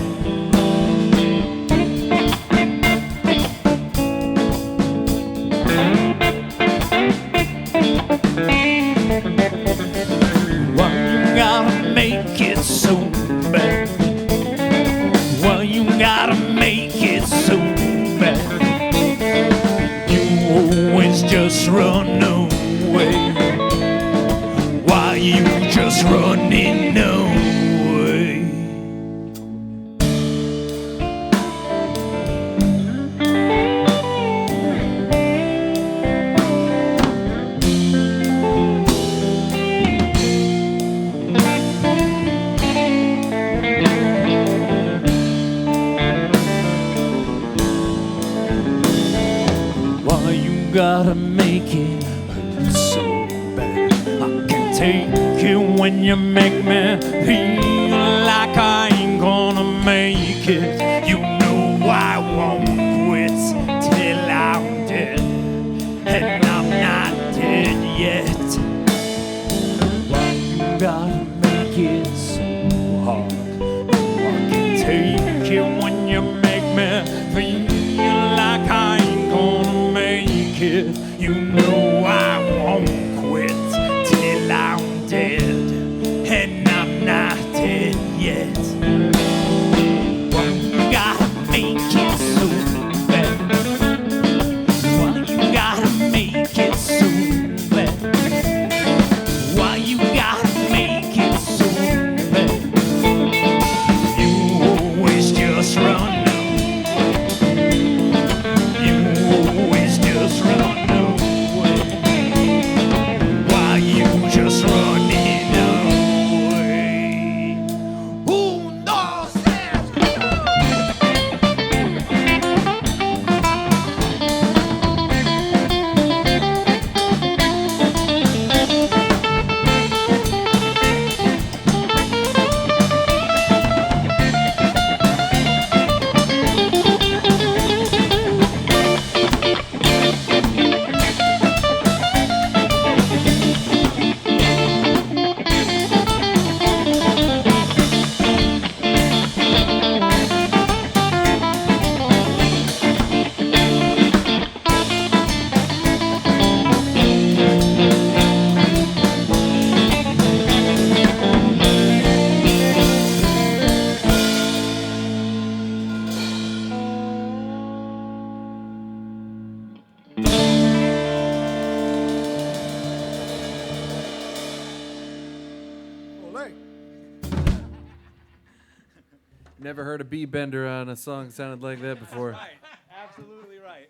Why you gotta make it so bad? Why you gotta make it so bad? You always just run away. Why you just running away? Why you gotta make it hurt so bad? I can take it when you make me feel like I ain't gonna make it. You know I won't quit till I'm dead, and I'm not dead yet. Why you gotta make it so hard? I can take it when you make me feel like I ain't gonna Never heard a B-bender on a song sounded like that before. Right, absolutely right.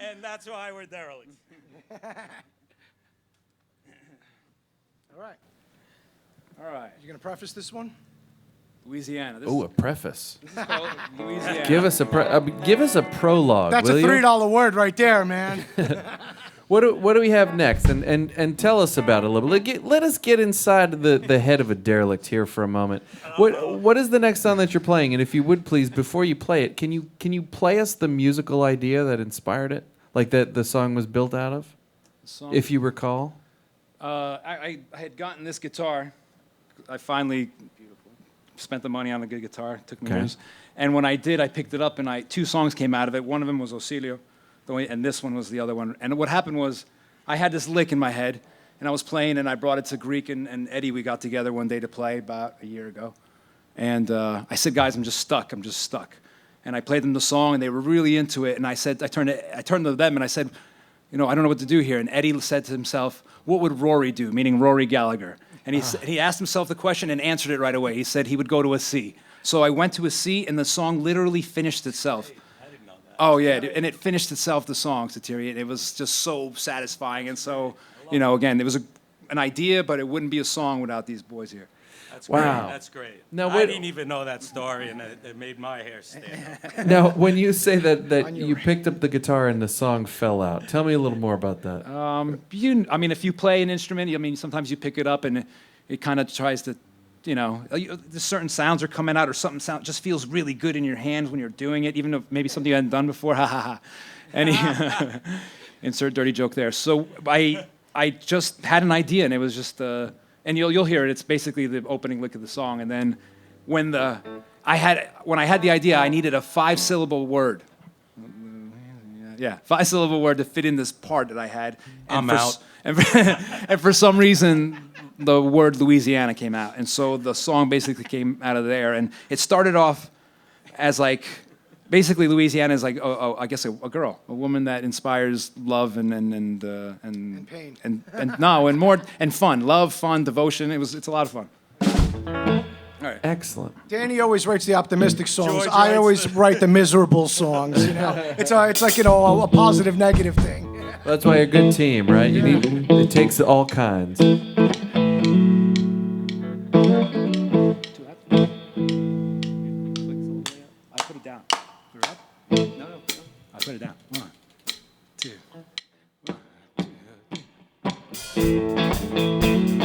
And that's why we're derelicts. All right. All right, You gonna preface this one? Louisiana. This Oh, a preface. is called Louisiana. Give us a prologue, That's will a you? $3 word right there, man. What do we have next? And tell us about it a little. Let us get inside the head of a derelict here for a moment. What is the next song that you're playing? And if you would please, before you play it, can you play us the musical idea that inspired it, like that the song was built out of, Song- if you recall? I had gotten this guitar. I finally spent the money on a good guitar. Took me Okay. years. And when I did, I picked it up, and two songs came out of it. One of them was Auxilio, and this one was the other one. And what happened was, I had this lick in my head, and I was playing, and I brought it to Greek and Eddie. We got together one day to play about a year ago. And I said, guys, I'm just stuck. And I played them the song, and they were really into it. And I turned to them, and I said, I don't know what to do here. And Eddie said to himself, what would Rory do? Meaning Rory Gallagher. And he asked himself the question and answered it right away. He said he would go to a C. So I went to a C, and the song literally finished itself. I didn't know that. Oh, yeah, and it finished itself, the song, Satiri. And it was just so satisfying. And so, again, it was an idea, but it wouldn't be a song without these boys here. That's Wow. great. That's great. Now, I wait- didn't even know that story, and it made my hair stand up. Now, when you say that you picked up the guitar and the song fell out, tell me a little more about that. If you play an instrument, sometimes you pick it up and it kind of tries to, there's certain sounds are coming out or something just feels really good in your hands when you're doing it, even though maybe something you hadn't done before. Ha ha ha. Insert dirty joke there. So I just had an idea, and it was just and you'll hear it. It's basically the opening lick of the song, and then when I had the idea, I needed a 5-syllable word. Yeah, 5-syllable word to fit in this part that I had. I'm for, out. And for some reason, the word Louisiana came out, and so the song basically came out of there. And it started off as basically Louisiana is I guess a girl, a woman that inspires love and pain. and fun, love, fun, devotion. It's a lot of fun. All right. Excellent. Danny always writes the optimistic songs. George I writes always the- write the miserable songs. It's like a positive negative thing. That's why a good team, right? It takes all kinds. I put it down. You're up? No. I put it down. 1, 2. 1, 2.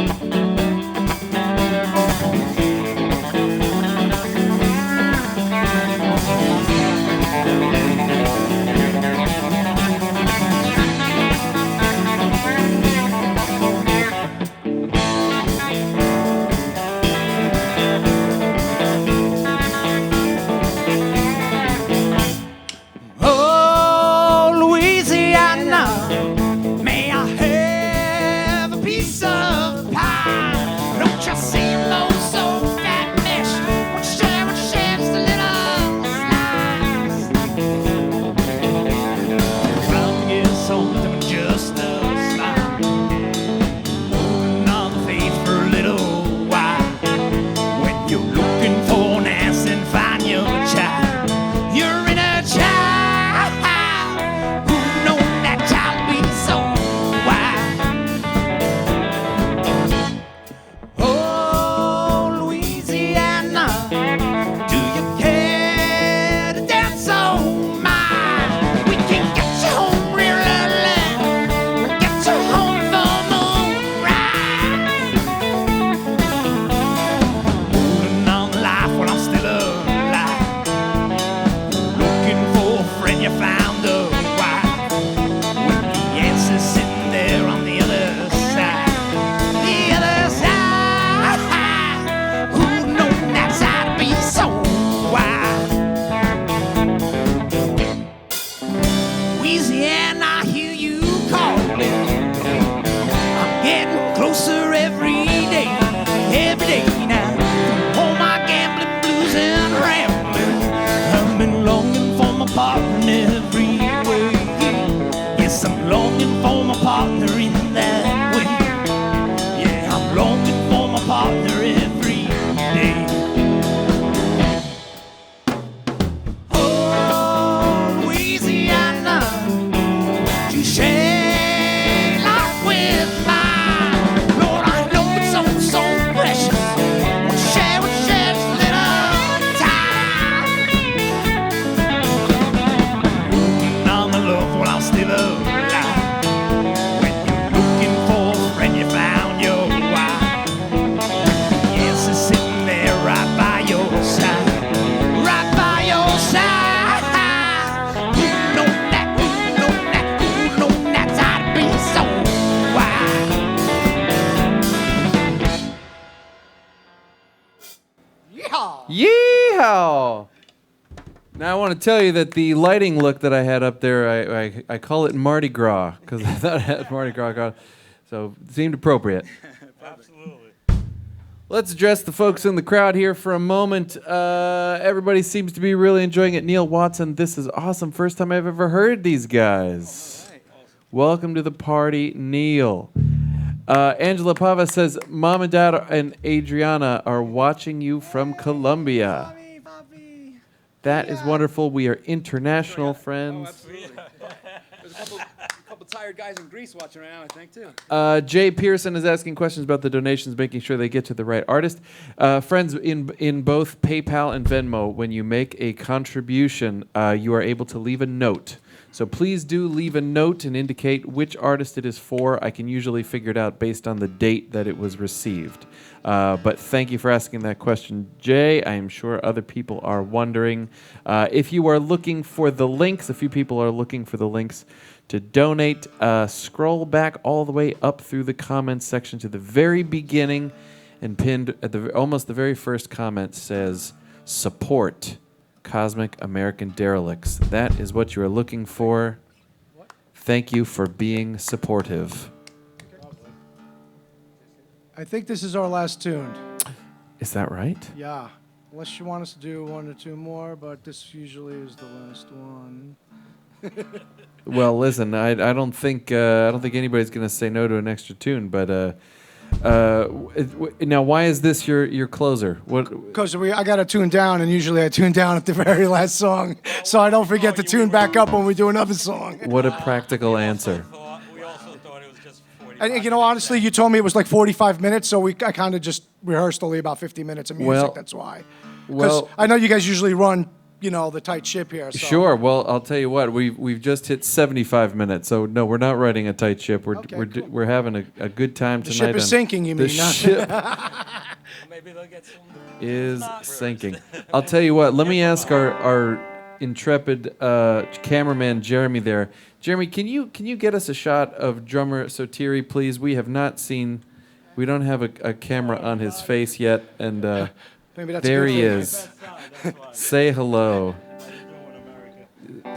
Yeehaw! Yeehaw! Now I want to tell you that the lighting look that I had up there, I call it Mardi Gras because I thought it had Mardi Gras, so it seemed appropriate. Absolutely. Let's address the folks in the crowd here for a moment. Everybody seems to be really enjoying it. Neil Watson, this is awesome. First time I've ever heard these guys. Welcome to the party, Neil. Angela Pava says, Mom and Dad and Adriana are watching you from Colombia. That is wonderful. We are international friends. Absolutely. There's a couple tired guys in Greece watching right now, I think, too. Jay Pearson is asking questions about the donations, making sure they get to the right artist. Friends, in both PayPal and Venmo, when you make a contribution, you are able to leave a note. So please do leave a note and indicate which artist it is for. I can usually figure it out based on the date that it was received. But thank you for asking that question, Jay. I am sure other people are wondering. If you are looking for the links, a few people are looking for the links to donate. Scroll back all the way up through the comments section to the very beginning, and pinned at almost the very first comment says, support Cosmic American Derelicts. That is what you are looking for. Thank you for being supportive. I think this is our last tune. Is that right? Yeah. Unless you want us to do one or two more, but this usually is the last one. Well, listen, I don't think anybody's going to say no to an extra tune, but now why is this your closer? What? Because I got to tune down, and usually I tune down at the very last song, so I don't forget to tune back up when we do another song. What a practical answer. We also thought it was just 45 And honestly, you told me it was like 45 minutes, so I kind of just rehearsed only about 50 minutes of music. Well- That's why. Well, I know you guys usually run, the tight ship here. So. sure. Well, I'll tell you what. We've just hit 75 minutes, so no, we're not riding a tight ship. Okay, cool. We're having a good time The tonight. ship is sinking, you The mean? not- ship Maybe they'll get some. is sinking. I'll tell you what. Let me ask our intrepid cameraman Jeremy there. Jeremy, can you get us a shot of drummer Sotiri, please? We have not seen. We don't have a camera on his face yet, and Maybe that's there good he for you. is. Say hello.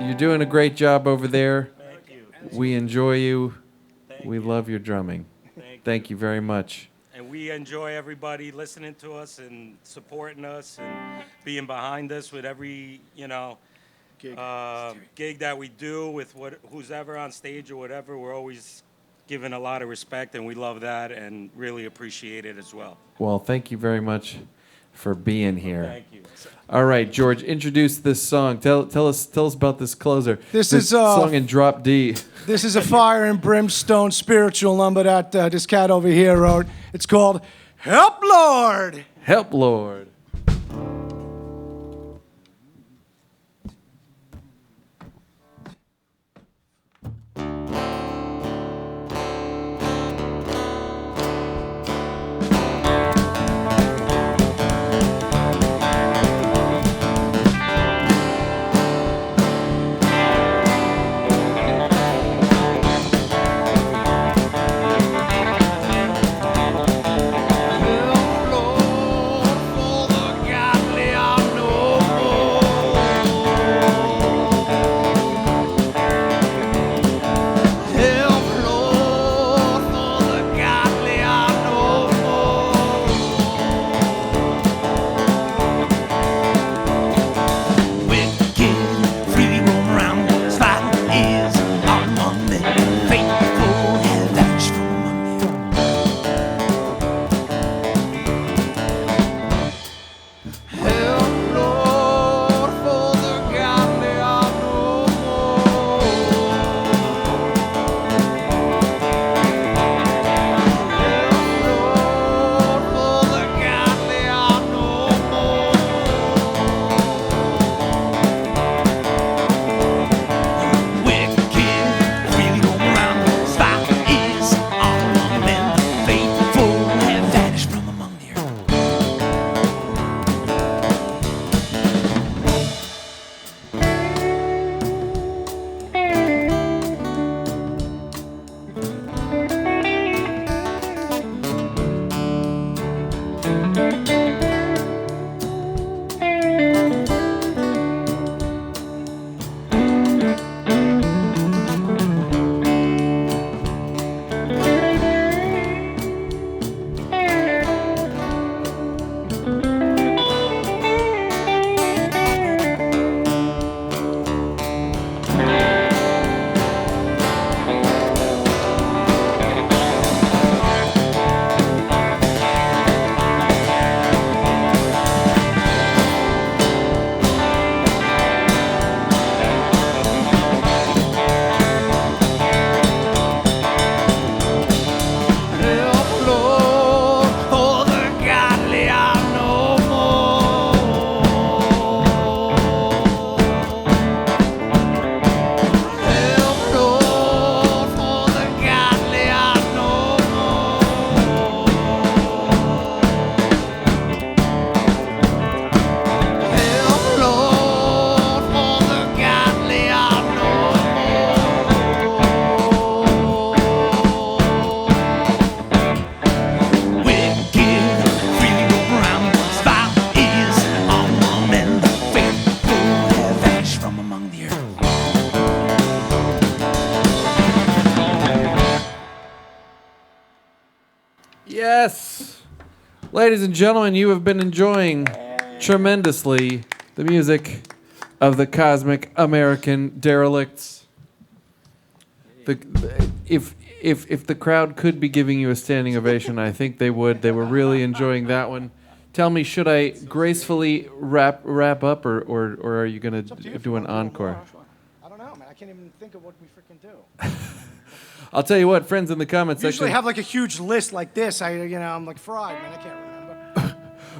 You're doing a great job over there. Thank you. We enjoy you. Thank We you. love your drumming. Thank you very much. And we enjoy everybody listening to us and supporting us and being behind us with every, gig that we do with who's ever on stage or whatever. We're always given a lot of respect, and we love that and really appreciate it as well. Well, thank you very much for being here. Thank you. All right, George, introduce this song. Tell us about this closer. This is, song in drop D. This is a fire and brimstone spiritual number that this cat over here wrote. It's called Help Lord. Help, Lord. Ladies and gentlemen, you have been enjoying tremendously the music of the Cosmic American Derelicts. If the crowd could be giving you a standing ovation, I think they would. They were really enjoying that one. Tell me, should I gracefully wrap up, or are you going to do an encore? I don't know, man. I can't even think of what we freaking do. I'll tell you what, friends in the comments I section. usually have like a huge list like this. I'm like fried, man. I can't remember.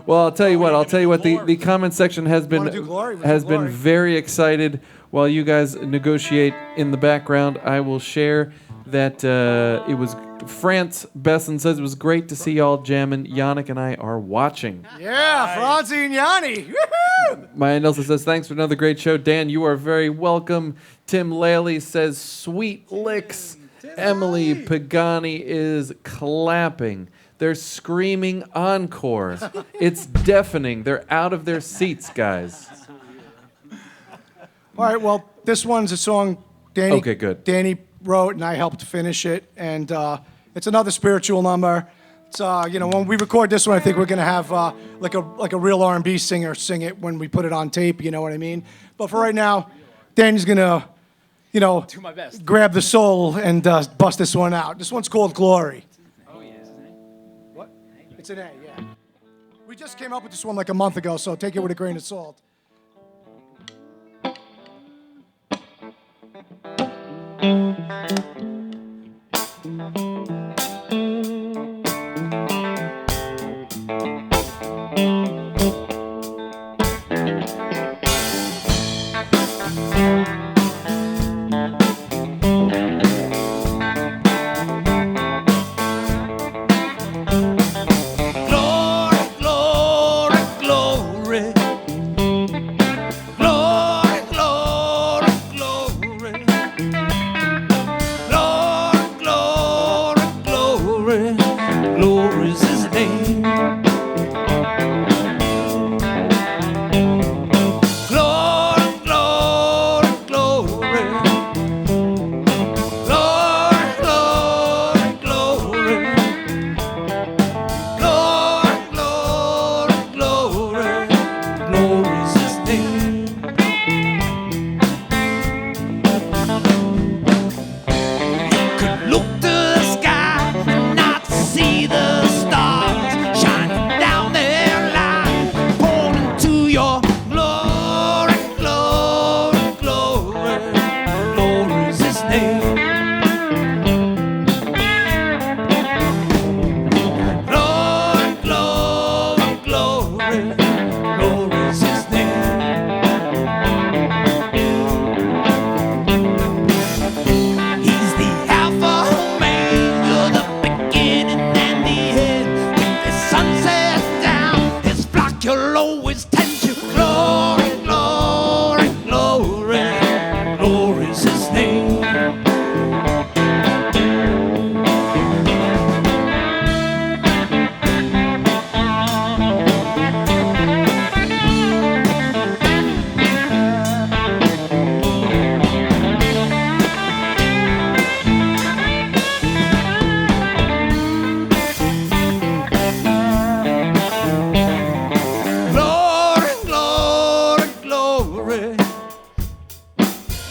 Well, I'll tell you what. The comment section has been Wanna do Glory? We'll do Glory. very excited. While you guys negotiate in the background, I will share that it was France Besson says it was great to see y'all jamming. Yannick and I are watching. Yeah, Franzi and Yanni. Woohoo! Maya Nelson says thanks for another great show. Dan, you are very welcome. Tim Laley says sweet licks. Emily Pagani is clapping. They're screaming encore. It's deafening. They're out of their seats, guys. All right, well, this one's a song Danny, Okay, good. Danny wrote, and I helped finish it. And it's another spiritual number. It's when we record this one, I think we're gonna have like a real R&B singer sing it when we put it on tape. You know what I mean? But for right now, Danny's gonna, Do my best. grab the soul and bust this one out. This one's called Glory. Oh, yeah. What? It's an A, yeah. We just came up with this one like a month ago, so take it with a grain of salt. Glory, glory, glory. Glory, glory, glory. Glory, glory, glory. Glory is his name. Glory, glory, glory. Glory, glory, glory. Glory, glory, glory, glory is his name. You could look to the sky and not see the stars shining down their line, pointing to your glory, glory, glory, glory is his name. Glory, glory, glory, glory is his name. He's the Alpha Omega, the beginning and the end. When the sun sets down, his flock you'll always tend to. Glory, glory, glory, glory is his name. Glory, glory, glory.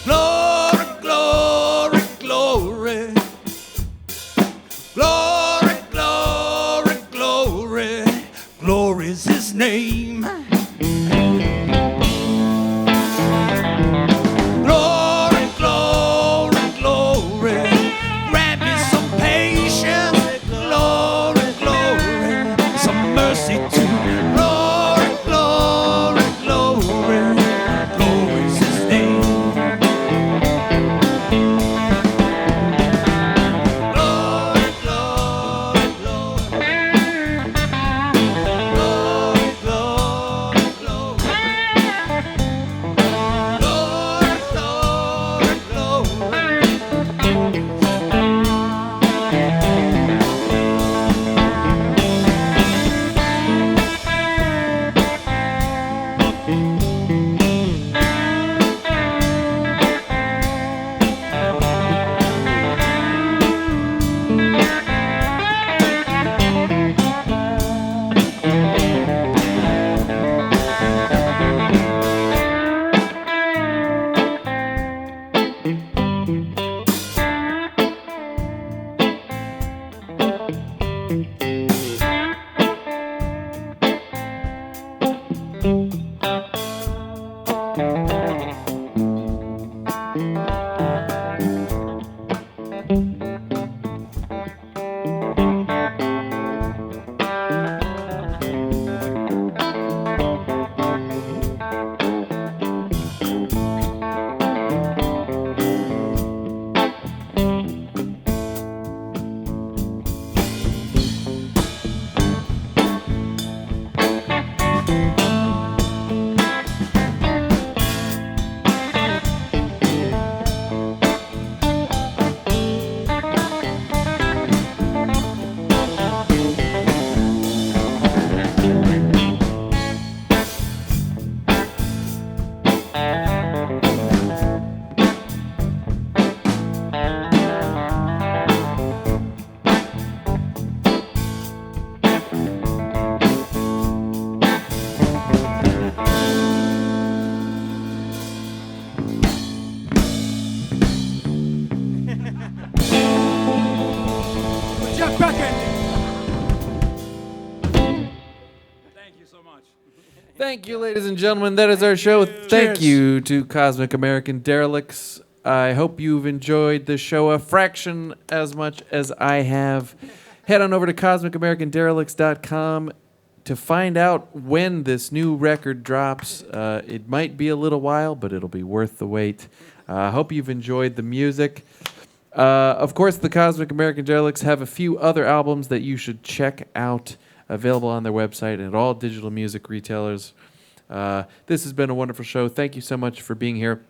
Glory, glory, glory. Glory, glory, glory. Glory is his name. Glory, glory, glory. Grant me some patience. Glory, glory. Some mercy too. Glory, glory, glory. Glory is his name. Glory, glory, glory. Glory, glory, Jeff Beckett. Thank you so much. Thank you, ladies and gentlemen. That is our show. Thank you to Cosmic American Derelicts. I hope you've enjoyed the show a fraction as much as I have. Head on over to CosmicAmericanDerelicts.com to find out when this new record drops. It might be a little while, but it'll be worth the wait. I hope you've enjoyed the music. Of course, the Cosmic American Derelicts have a few other albums that you should check out, available on their website and at all digital music retailers. This has been a wonderful show. Thank you so much for being here.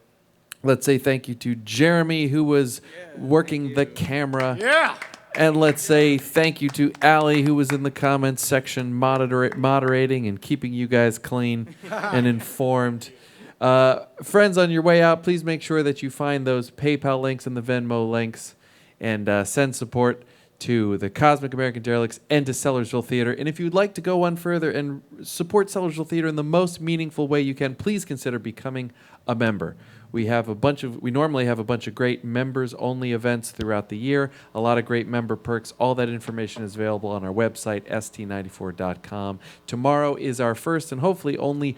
Let's say thank you to Jeremy, who was working the camera. Yeah. And let's say thank you to Allie, who was in the comments section moderating and keeping you guys clean and informed. Friends, on your way out, please make sure that you find those PayPal links and the Venmo links and send support to the Cosmic American Derelicts and to Sellersville Theater. And if you'd like to go one further and support Sellersville Theater in the most meaningful way you can, please consider becoming a member. We normally have a bunch of great members-only events throughout the year, a lot of great member perks. All that information is available on our website, st94.com. Tomorrow is our first and hopefully only